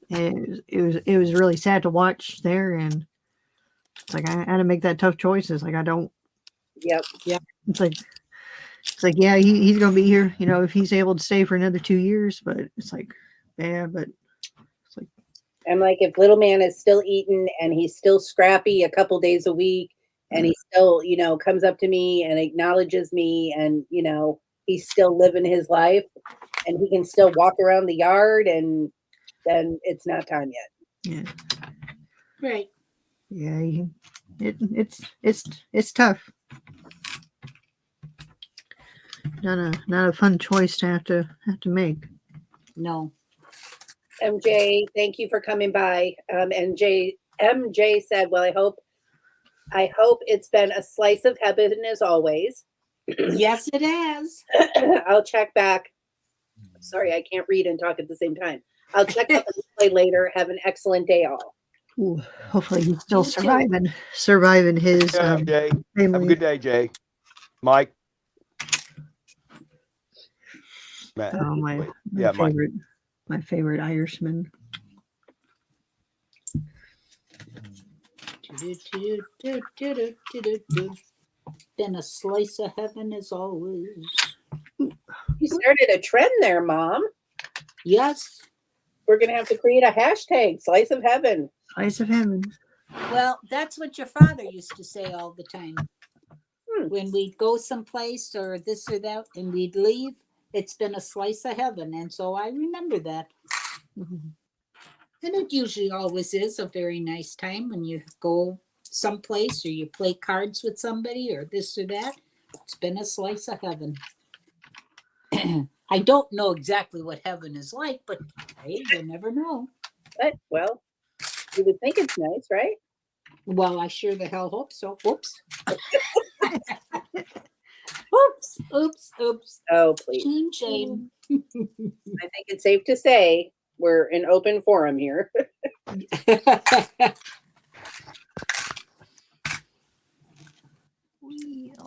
it was really sad to watch there, and it's like I had to make that tough choices. Like I don't. Yep. It's like yeah, he's gonna be here. If he's able to stay for another 2 years, but it's like yeah, but it's like I'm like, if little man is still eating and he's still scrappy a couple days a week, and he still comes up to me and acknowledges me, and he's still living his life, and he can still walk around the yard, and then it's not time yet. yeah, Right. yeah. It's tough. Not a fun choice to have to make. No. MJ, thank you for coming by. MJ said, well, I hope it's been a slice of heaven as always. Yes, it has. I'll check back. Sorry, I can't read and talk at the same time. I'll check out the replay later. Have an excellent day all. Ooh, hopefully he's still You too. surviving his Yeah, Jay. family. Have a good day, Jay. Mike. Matt. Oh, my Yeah, Mike. favorite Irishman. Been a slice of heaven as always. You started a trend there, Mom. Yes. We're going to have to create a hashtag, slice of heaven. Slice of heaven. Well, that's what your father used to say all the time. When we'd go someplace or this or that and we'd leave, it's been a slice of heaven. And so I remember that. Mm-hmm. And it usually always is a very nice time when you go someplace or you play cards with somebody or this or that. It's been a slice of heaven. I don't know exactly what heaven is like, but hey, you never know. But, well, you would think it's nice, right? Well, I sure the hell hope so. Whoops. Oops. Oh, please. Shame. I think it's safe to say we're in open forum here.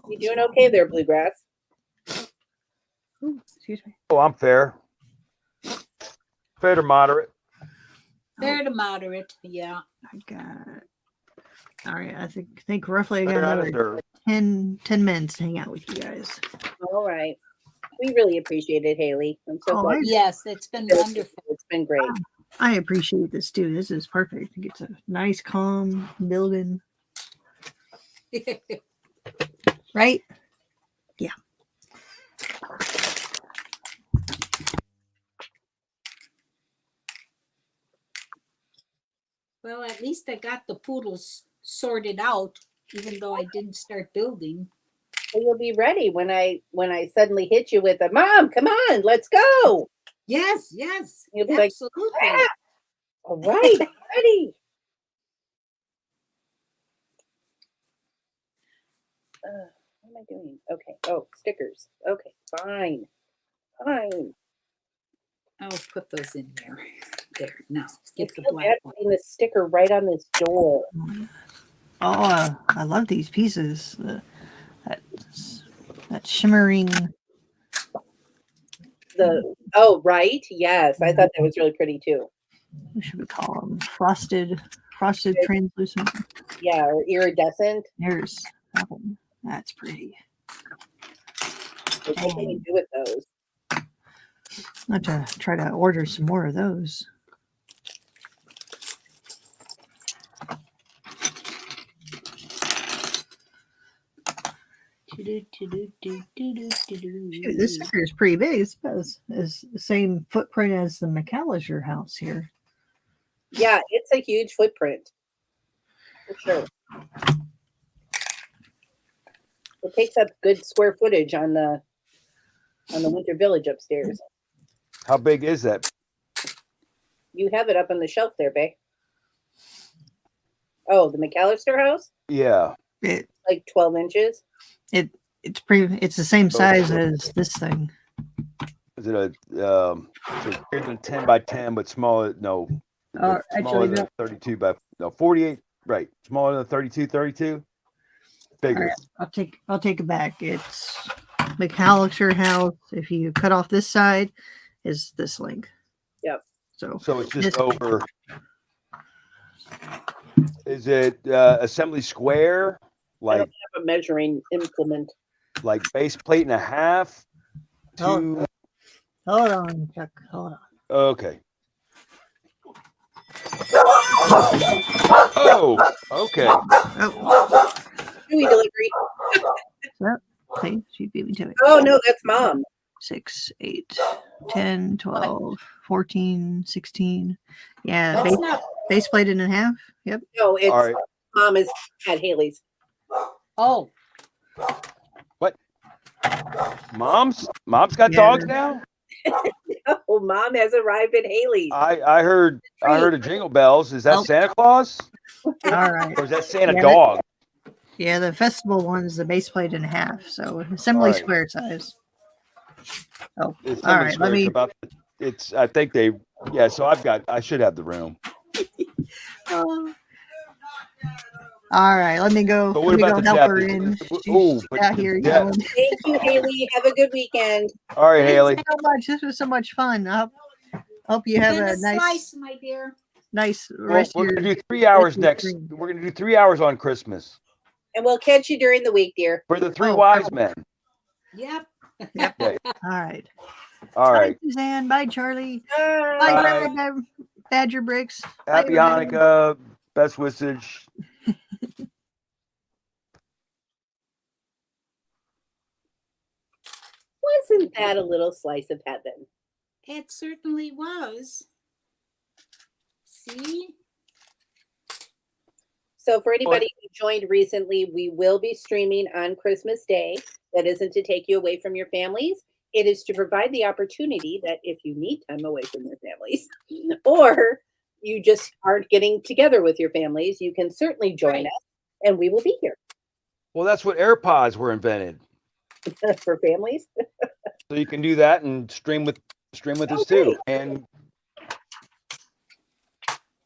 You doing okay there, Bluegrass? Ooh, excuse me. Oh, I'm fair. Fair to moderate. Fair to moderate, yeah. I got. All right, I think roughly I got Fair to another deserve. 10 minutes to hang out with you guys. All right. We really appreciate it, Haley. I'm so glad. Yes, it's been wonderful. It's been great. I appreciate this too. This is perfect. It gets a nice, calm building. Right? Yeah. Well, at least I got the poodles sorted out, even though I didn't start building. So you'll be ready when I suddenly hit you with a Mom, come on, let's go. Yes, You'll be absolutely. like, all right, I'm ready. What am I doing? Okay. Oh, stickers. Okay, fine. I'll put those in there. There, now get the I feel black bad one. putting the sticker right on this door. Oh, I love these pieces. That shimmering. Right, yes, I thought that was really pretty too. What should we call them? Frosted translucent. Yeah, or iridescent. There's that one. That's pretty. What can you do with those? I have to try to order some more of those. Shoot, this sticker is pretty big. It's the same footprint as the McAllister house here. Yeah, it's a huge footprint. For sure. It takes up good square footage on the Winter Village upstairs. How big is that? You have it up on the shelf there, babe. Oh, the McAllister house? Yeah. Like 12 inches? It's the same size as this thing. Is it a so bigger than 10 by 10, but smaller? No. Smaller Actually, than 32 by 48. Right. Smaller than 32. Bigger. Right, I'll take it back. It's McAllister house. If you cut off this side, is this length. Yep. So it's just over. Is it assembly square? I Like don't have a measuring implement. like base plate and a half? Two. Hold on, Chuck. Hold on. Okay. Oh, okay. Oh, Chewy delivery. see, she beat me to it. Oh, no, that's Mom. 6, 8, 10, 12, 14, 16. Yeah, That's not. base plate in half. Yep. No, it's All right. Mom is at Haley's. Oh, What? Mom's got Yeah. dogs now? Oh, Mom has arrived at Haley's. I heard a jingle bells. Is that Oh. Santa Claus? All right. Or is that Santa Yeah, dog? Yeah, the festival one's the base plate in half, so assembly All right. square size. Oh, It's all right. Let me. I think they. Yeah. So I should have the room. All right, let me go. But what Let me about go the help her Japanese? in. Oh, She's but out here yeah. yelling. Thank you, Haley. Have a good weekend. All right, Haley. Thanks so much. This was so much fun. I hope you have and a a nice, slice, my dear. nice Well, rest. we're of gonna your do 3 hours rest of your next. stream. We're gonna do 3 hours on Christmas And we'll catch you during the week, dear. for the three Oh, wise men. Yep. Okay. All right. All Bye, right. Suzanne. Bye, Charlie. Bye. Bye, Bye. Grandma Badger Bricks. Happy Bye, everybody. Hanukkah. Best wishes. Wasn't that a little slice of heaven? It certainly was. See? So for anybody who joined recently, we will be streaming on Christmas Day. That isn't to take you away from your families. It is to provide the opportunity that if you need time away from your families or you just aren't getting together with your families, you can certainly join us and we will be here. Well, that's what AirPods were invented. For families. So you can do that and stream with us too. And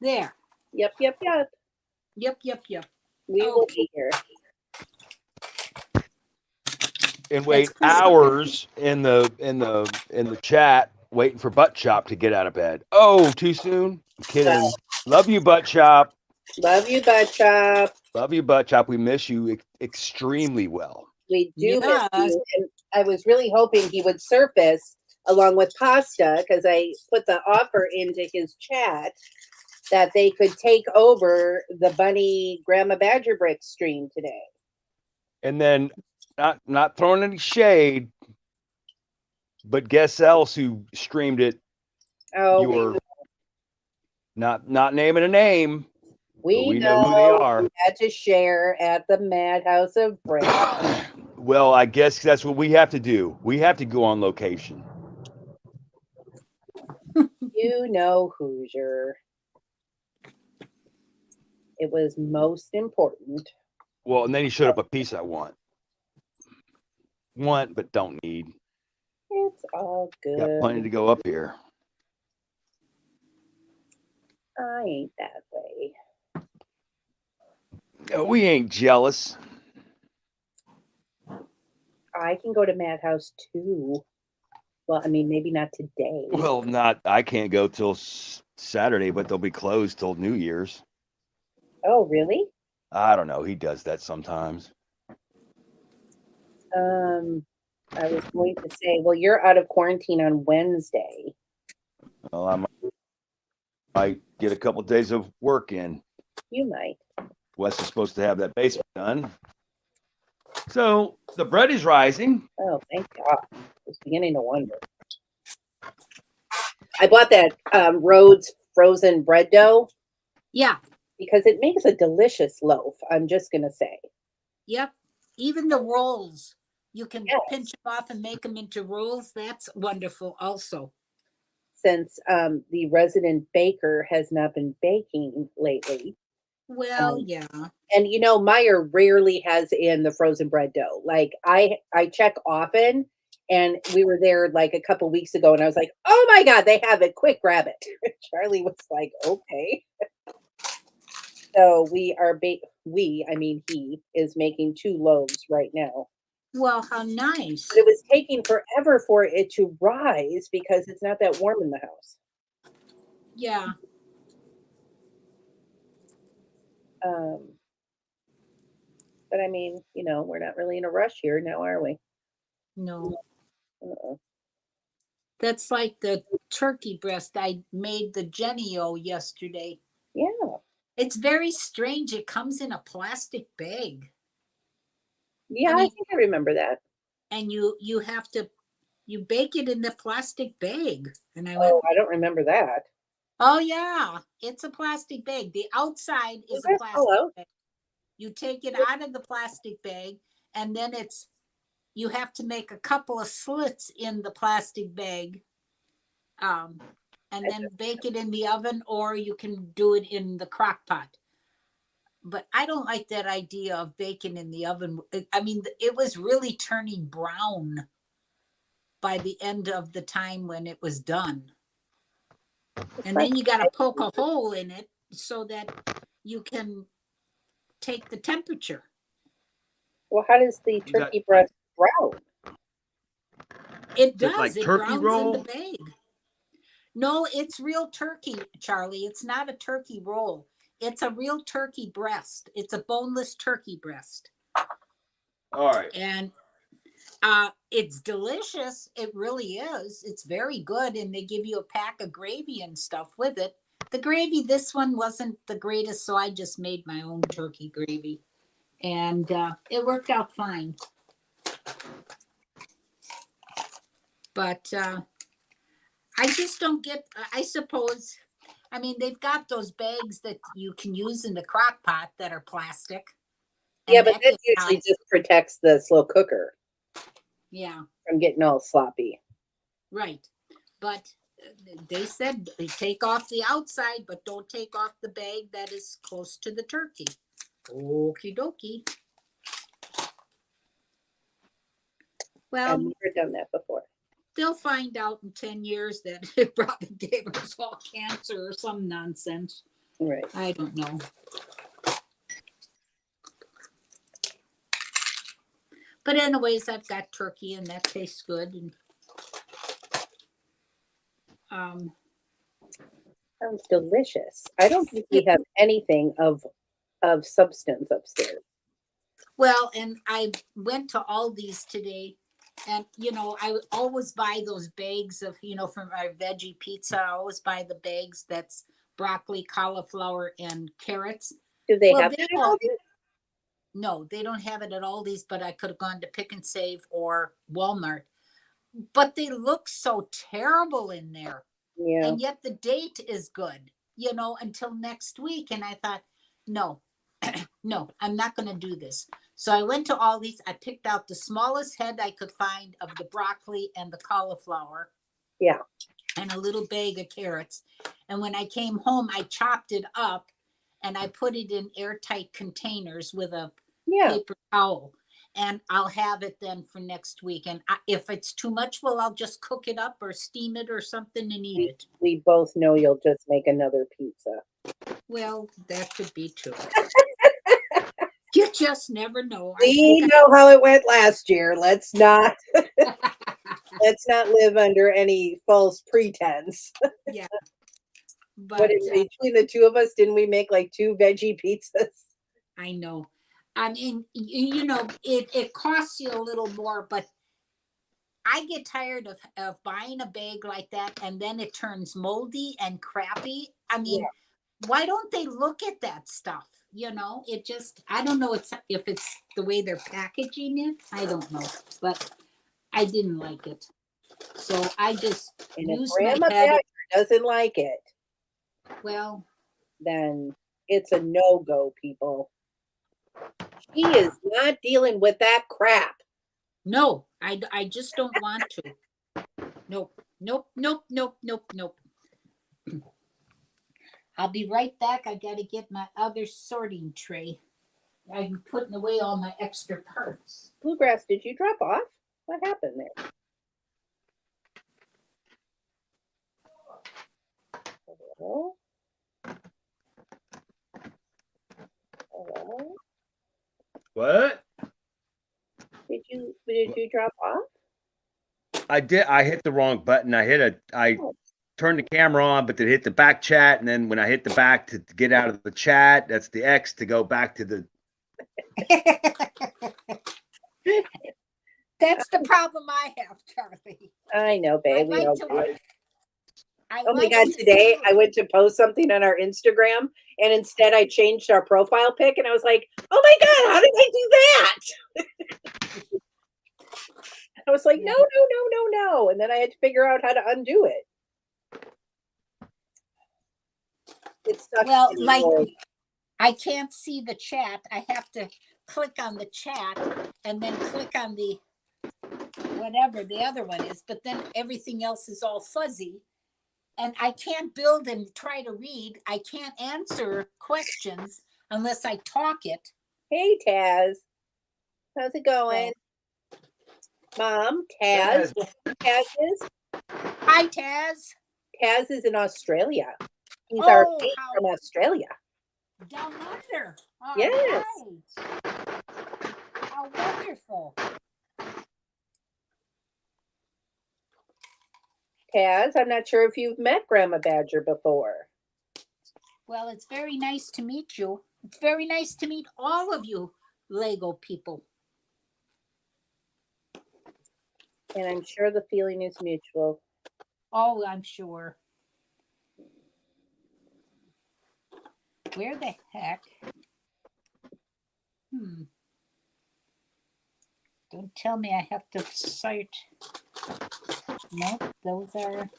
There. Yep. Yep. We will be here. and wait That's Christmas. hours in the chat waiting for Butt Chop to get out of bed. Oh, too soon? I'm kidding. Love you, Butt Chop. Love you, Butt Chop. Love you, Butt Chop. We miss you extremely well. We do Yes. miss you. And I was really hoping he would surface along with pasta, because I put the offer into his chat that they could take over the Bunneh Grandma Badger Brick stream today. And then not throwing any shade, but guess else who streamed it? Oh, Your not naming a name. we know who they are. We had to share at the Madhouse of Brick. Well, I guess that's what we have to do. We have to go on location. You know, Hoosier. It was most important. Well, and then he showed up a piece I want, but don't need. It's all good. Got plenty to go up here. I ain't that way. We ain't jealous. I can go to Madhouse too. Well, I mean, maybe not today. Well, I can't go till Saturday, but they'll be closed till New Year's. Oh, really? I don't know. He does that sometimes. I was going to say, well, you're out of quarantine on Wednesday. Well, I might get a couple of days of work in. You might. Wes is supposed to have that basement done. So the bread is rising. Oh, thank God. I was beginning to wonder. I bought that Rhodes frozen bread dough. Yeah. Because it makes a delicious loaf, I'm just going to say. Yep. Even the rolls, you can pinch them off and make them into rolls. That's wonderful also. Since the resident baker has not been baking lately. Well, yeah. And you know, Meyer rarely has in the frozen bread dough. Like I check often, and we were there like a couple weeks ago, and I was like, "Oh my God, they have it! Quick, grab it!" Charlie was like, "Okay." So we are I mean, he is making 2 loaves right now. Well, how nice! But it was taking forever for it to rise because it's not that warm in the house. Yeah. But I mean, you know, we're not really in a rush here now, are we? No. Uh-uh. That's like the turkey breast I made the Jenny-O yesterday. Yeah. It's very strange. It comes in a plastic bag. Yeah, I think I remember that. And you have to bake it in the plastic bag. And I I don't remember that. Oh yeah, it's a plastic bag. The outside is a plastic bag. You take it out of the plastic bag, and then you have to make a couple of slits in the plastic bag, and then bake it in the oven, or you can do it in the crock pot. But I don't like that idea of baking in the oven. I mean, it was really turning brown by the end of the time when it was done. And then you got to poke a hole in it so that you can take the temperature. Well, how does the turkey breast brown? It does. Like it turkey browns roll? in the bag. No, it's real turkey, Charlie. It's not a turkey roll. It's a real turkey breast. It's a boneless turkey breast. All right. And it's delicious. It really is. It's very good. And they give you a pack of gravy and stuff with it. The gravy, this one wasn't the greatest, so I just made my own turkey gravy. And it worked out fine. But I just don't get, I suppose, I mean, they've got those bags that you can use in the crock pot that are plastic. Yeah, but that usually just protects the slow cooker. Yeah. From getting all sloppy. Right. But they said take off the outside, but don't take off the bag that is close to the turkey. Okie dokie. Well, I've never done that before. They'll find out in 10 years that it probably gave us all cancer or some nonsense. Right. I don't know. But anyways, I've got turkey and that tastes good. And sounds delicious. I don't think we have anything of substance upstairs. Well, and I went to Aldi's today And, I would always buy those bags of, from our veggie pizza. I always buy the bags that's broccoli, cauliflower, and carrots. Do they Well, have they that? don't. No, they don't have it at Aldi's, but I could have gone to Pick and Save or Walmart. But they look so terrible in there. Yeah. And yet the date is good, until next week. And I thought, no, no, I'm not going to do this. So I went to Aldi's. I picked out the smallest head I could find of the broccoli and the cauliflower. Yeah. And a little bag of carrots. And when I came home, I chopped it up and I put it in airtight containers with a paper towel. And I'll have it then for next week. And if it's too much, well, I'll just cook it up or steam it or something and eat it. We both know you'll just make another pizza. Well, that could be true. You just never know. We know how it went last year. Let's not live under any false pretense. Yeah. But between the two of us, didn't we make like 2 veggie pizzas? I know. I mean, it costs you a little more, but I get tired of buying a bag like that and then it turns moldy and crappy. I mean, why don't they look at that stuff? It just, I don't know if it's the way they're packaging it. I don't know, but I didn't like it. So I just used my head. Grandma doesn't like it. Well, then it's a no-go, people. She is not dealing with that crap. No, I just don't want to. Nope. I'll be right back. I got to get my other sorting tray. I'm putting away all my extra parts. Bluegrass, did you drop off? What happened there? Hello? Hello? What? Did you drop off? I did. I hit the wrong button. I turned the camera on, but then hit the back chat. And then when I hit the back to get out of the chat, that's the X to go back to the. That's the problem I have, Charlie. I know, babe. Oh my God, today I went to post something on our Instagram and instead I changed our profile pic and I was like, oh my God, how did I do that? I was like, no. And then I had to figure out how to undo it. It's well, like I can't see the chat. I have to click on the chat and then click on the whatever the other one is, but then everything else is all fuzzy. And I can't build and try to read. I can't answer questions unless I talk it. Hey, Taz. How's it going? Mom, Taz. Taz is? Hi, Taz. Taz is in Australia. He's our mate from Australia. Down under. All yes. Right. How wonderful. Taz, I'm not sure if you've met Grandma Badger before. Well, it's very nice to meet you. It's very nice to meet all of you Lego people. And I'm sure the feeling is mutual. Oh, I'm sure. Where the heck? Don't tell me I have to cite. Nope, those are.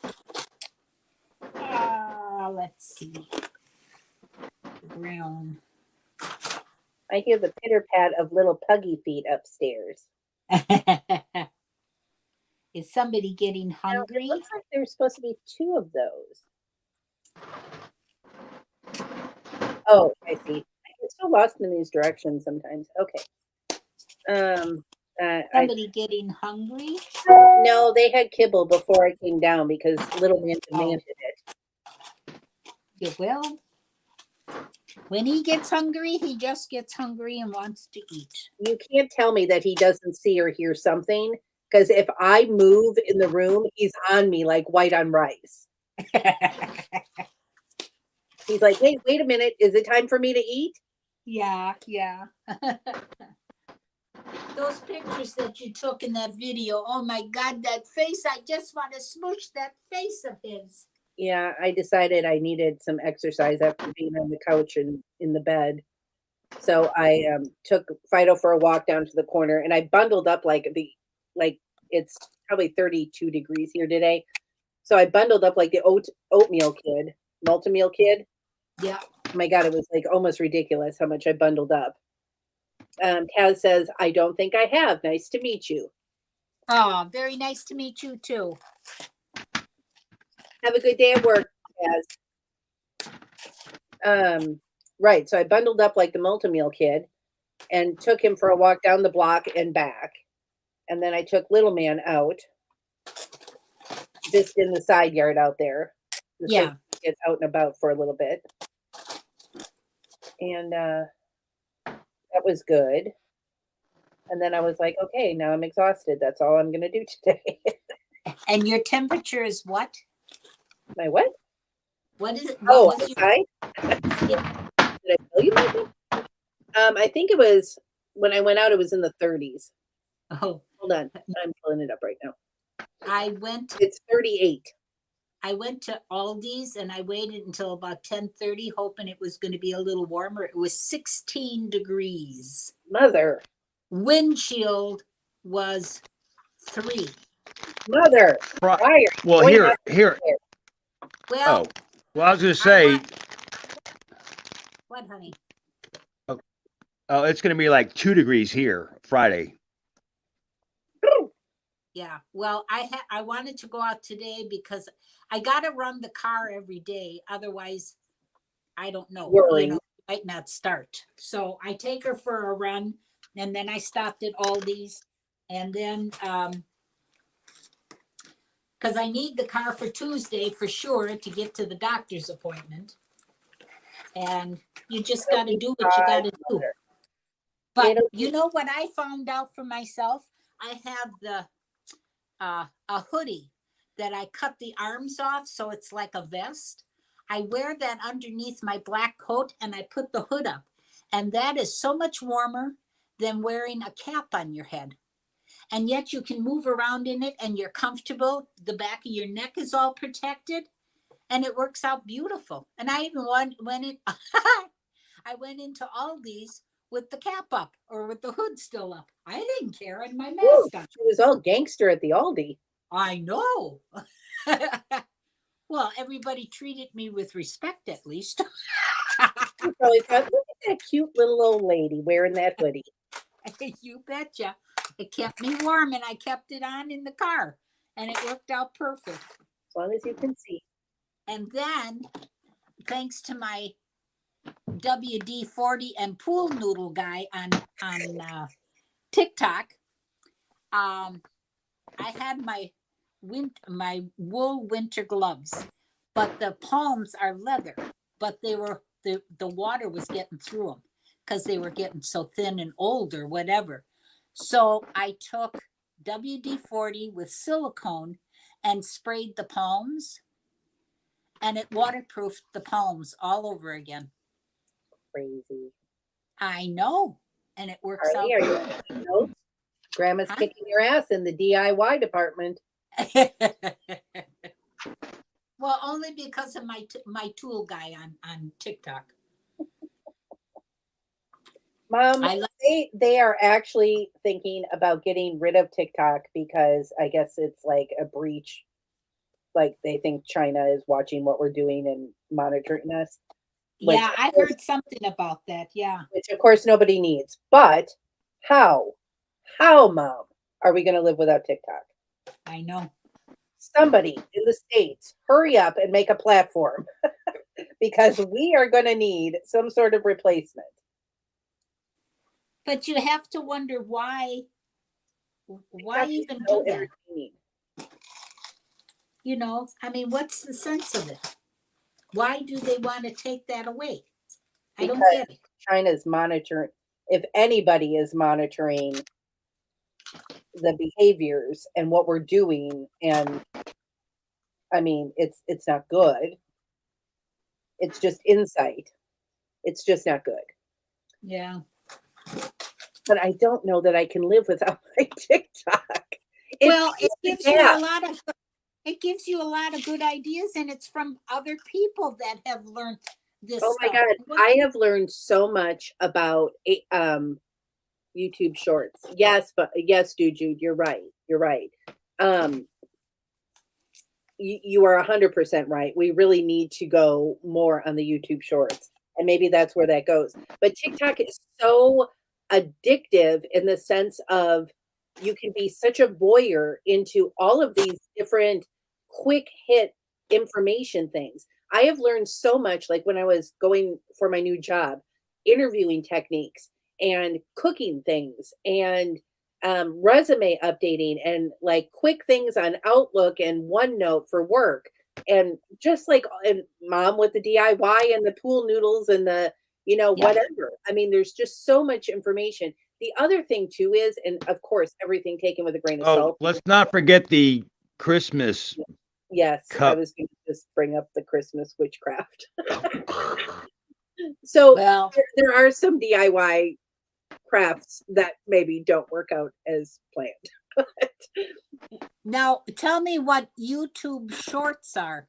Let's see. Brown. I hear the pitter pat of little puggy feet upstairs. Is somebody getting hungry? Now, it looks like there's supposed to be 2 of those. Oh, I see. I get so lost in these directions sometimes. Okay. Somebody getting hungry? No, they had kibble before I came down because little man demanded it. Yeah, well, when he gets hungry, he just gets hungry and wants to eat. You can't tell me that he doesn't see or hear something, because if I move in the room, he's on me like white on rice. He's like, hey, wait a minute. Is it time for me to eat? Yeah. those pictures that you took in that video. Oh my God, that face. I just want to smoosh that face of his. Yeah, I decided I needed some exercise after being on the couch and in the bed. So I took Fido for a walk down to the corner, and I bundled up like it's probably 32 degrees here today. So I bundled up like the oatmeal kid, multi-meal kid. Yeah. Oh my God, it was like almost ridiculous how much I bundled up. Taz says, I don't think I have. Nice to meet you. Oh, very nice to meet you too. Have a good day at work, Taz. Right. So I bundled up like the multi-meal kid and took him for a walk down the block and back. And then I took little man out, just in the side yard out there. Yeah. Get out and about for a little bit. And that was good. And then I was like, okay, now I'm exhausted. That's all I'm going to do today. And your temperature is what? My what? What is it? Oh, What was outside? Yeah. Did I tell you my temperature? I think it was, when I went out, it was in the 30s. Oh, Hold on. I'm pulling it up right now. It's 38. I went to Aldi's and I waited until about 10:30, hoping it was going to be a little warmer. It was 16 degrees. Mother. Windshield was 3. Mother. Well, Boy, here. Well, Well, I was going to say, what, honey? it's going to be like 2 degrees here Friday. Yeah. Well, I wanted to go out today because I got to run the car every day. Otherwise, I don't know. Worry. You know, it might not start. So I take her for a run, and then I stopped at Aldi's, and then because I need the car for Tuesday for sure to get to the doctor's appointment. And you just got to do what you got to do. But you know what I found out for myself? I have the a hoodie that I cut the arms off so it's like a vest. I wear that underneath my black coat and I put the hood up. And that is so much warmer than wearing a cap on your head. And yet you can move around in it and you're comfortable. The back of your neck is all protected and it works out beautiful. And I even went in, I went into Aldi's with the cap up or with the hood still up. I didn't care, and my mask on. She was all gangster at the Aldi. I know. Well, everybody treated me with respect at least. You probably thought, look at that cute little old lady wearing that hoodie. You betcha. It kept me warm and I kept it on in the car and it worked out perfect. As long as you can see. And then, thanks to my WD-40 and pool noodle guy on TikTok, I had my wool winter gloves, but the palms are leather, but they were the water was getting through them because they were getting so thin and old or whatever. So I took WD-40 with silicone and sprayed the palms, and it waterproofed the palms all over again. Crazy. I know. And it works out. Grandma's kicking your ass in the DIY department. Well, only because of my tool guy on TikTok. Mom, they are actually thinking about getting rid of TikTok because I guess it's like a breach. Like they think China is watching what we're doing and monitoring us. Yeah, I heard something about that. Yeah. Which of course nobody needs. But how, Mom, are we going to live without TikTok? I know. Somebody in the States, hurry up and make a platform because we are going to need some sort of replacement. But you have to wonder why even do that? You know, I mean, what's the sense of it? Why do they want to take that away? I don't get it. China's monitoring. If anybody is monitoring the behaviors and what we're doing, and I mean, it's not good. It's just insight. It's just not good. Yeah. but I don't know that I can live without my TikTok. Well, it gives you a lot of good ideas, and it's from other people that have learned this. Oh my God, I have learned so much about YouTube Shorts. Yes, but yes, Jude, you're right. You're right. You are 100% right. We really need to go more on the YouTube Shorts, and maybe that's where that goes. But TikTok is so addictive in the sense of you can be such a voyeur into all of these different quick hit information things. I have learned so much, like when I was going for my new job, interviewing techniques and cooking things and resume updating and like quick things on Outlook and OneNote for work. And just like and mom with the DIY and the pool noodles and the, whatever. I mean, there's just so much information. The other thing too is, and of course, everything taken with a grain of salt. Let's not forget the Christmas. Yes, cup. I was going to just bring up the Christmas witchcraft. So there are some DIY crafts that maybe don't work out as planned. Now, tell me what YouTube Shorts are.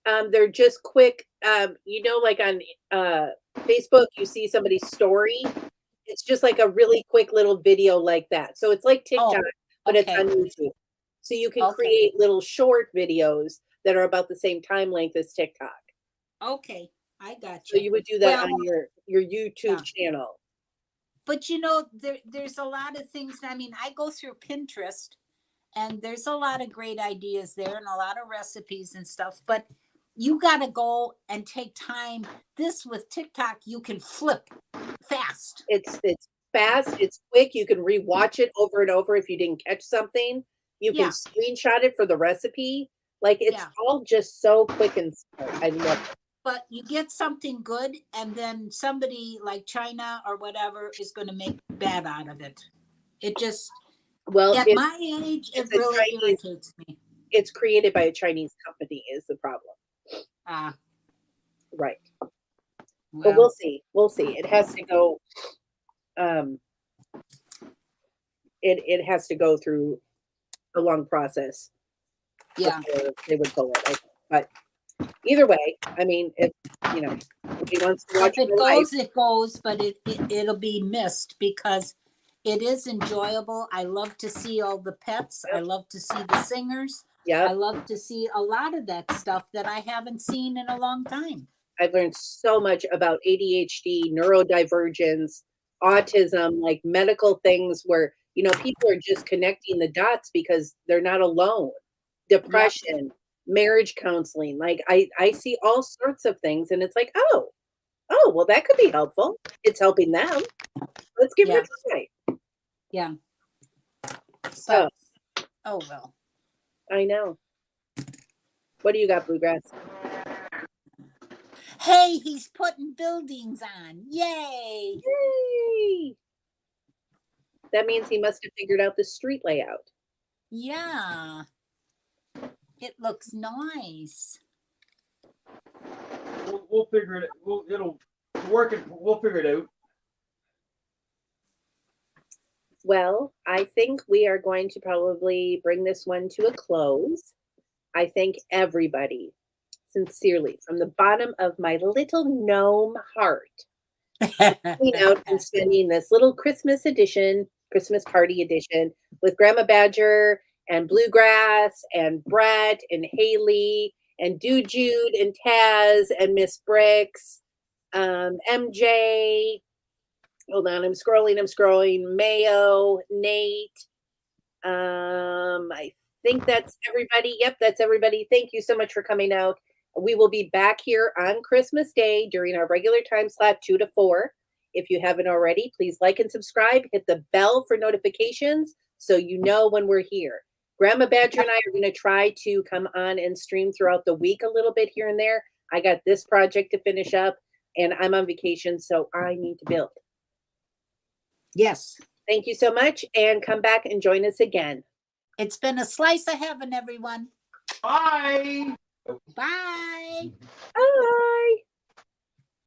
They're just quick, like on Facebook, you see somebody's story. It's just like a really quick little video like that. So it's like TikTok, but it's on YouTube. So you can create little short videos that are about the same time length as TikTok. Okay, I got you. So you would do that on your YouTube channel. But there's a lot of things. I mean, I go through Pinterest, and there's a lot of great ideas there and a lot of recipes and stuff. But you got to go and take time. This with TikTok, you can flip fast. It's fast. It's quick. You can rewatch it over and over if you didn't catch something. You can screenshot it for the recipe. Like it's all just so quick and smart. I love it. But you get something good, and then somebody like China or whatever is going to make bad out of it. It just, at my age, it really irritates me. It's created by a Chinese company is the problem. Right. But we'll see. We'll see. It has to go. It has to go through a long process. Yeah. They would pull it. But either way, I mean, if he wants to watch it goes, it goes, but it'll be missed because it is enjoyable. I love to see all the pets. I love to see the singers. Yeah. I love to see a lot of that stuff that I haven't seen in a long time. I've learned so much about ADHD, neurodivergence, autism, like medical things where, people are just connecting the dots because they're not alone. Depression, marriage counseling. Like I see all sorts of things and it's like, oh, well, that could be helpful. It's helping them. Let's give it a try. Yeah. So, oh, well. I know. What do you got, Bluegrass? Hey, he's putting buildings on. Yay. Yay. That means he must have figured out the street layout. Yeah. It looks nice. We'll figure it. It'll work. We'll figure it out. Well, I think we are going to probably bring this one to a close. I thank everybody sincerely from the bottom of my little gnome heart coming out and spending this little Christmas party edition with Grandma Badger and Bluegrass and Brett and Haley and Jude and Taz and Miss Bricks, MJ. Hold on, I'm scrolling. Mayo, Nate. I think that's everybody. Yep, that's everybody. Thank you so much for coming out. We will be back here on Christmas Day during our regular time slot, 2 to 4. If you haven't already, please like and subscribe. Hit the bell for notifications so you know when we're here. Grandma Badger and I are going to try to come on and stream throughout the week a little bit here and there. I got this project to finish up, and I'm on vacation, so I need to build. Yes. Thank you so much, and come back and join us again. It's been a slice of heaven, everyone. Bye. Bye. Bye.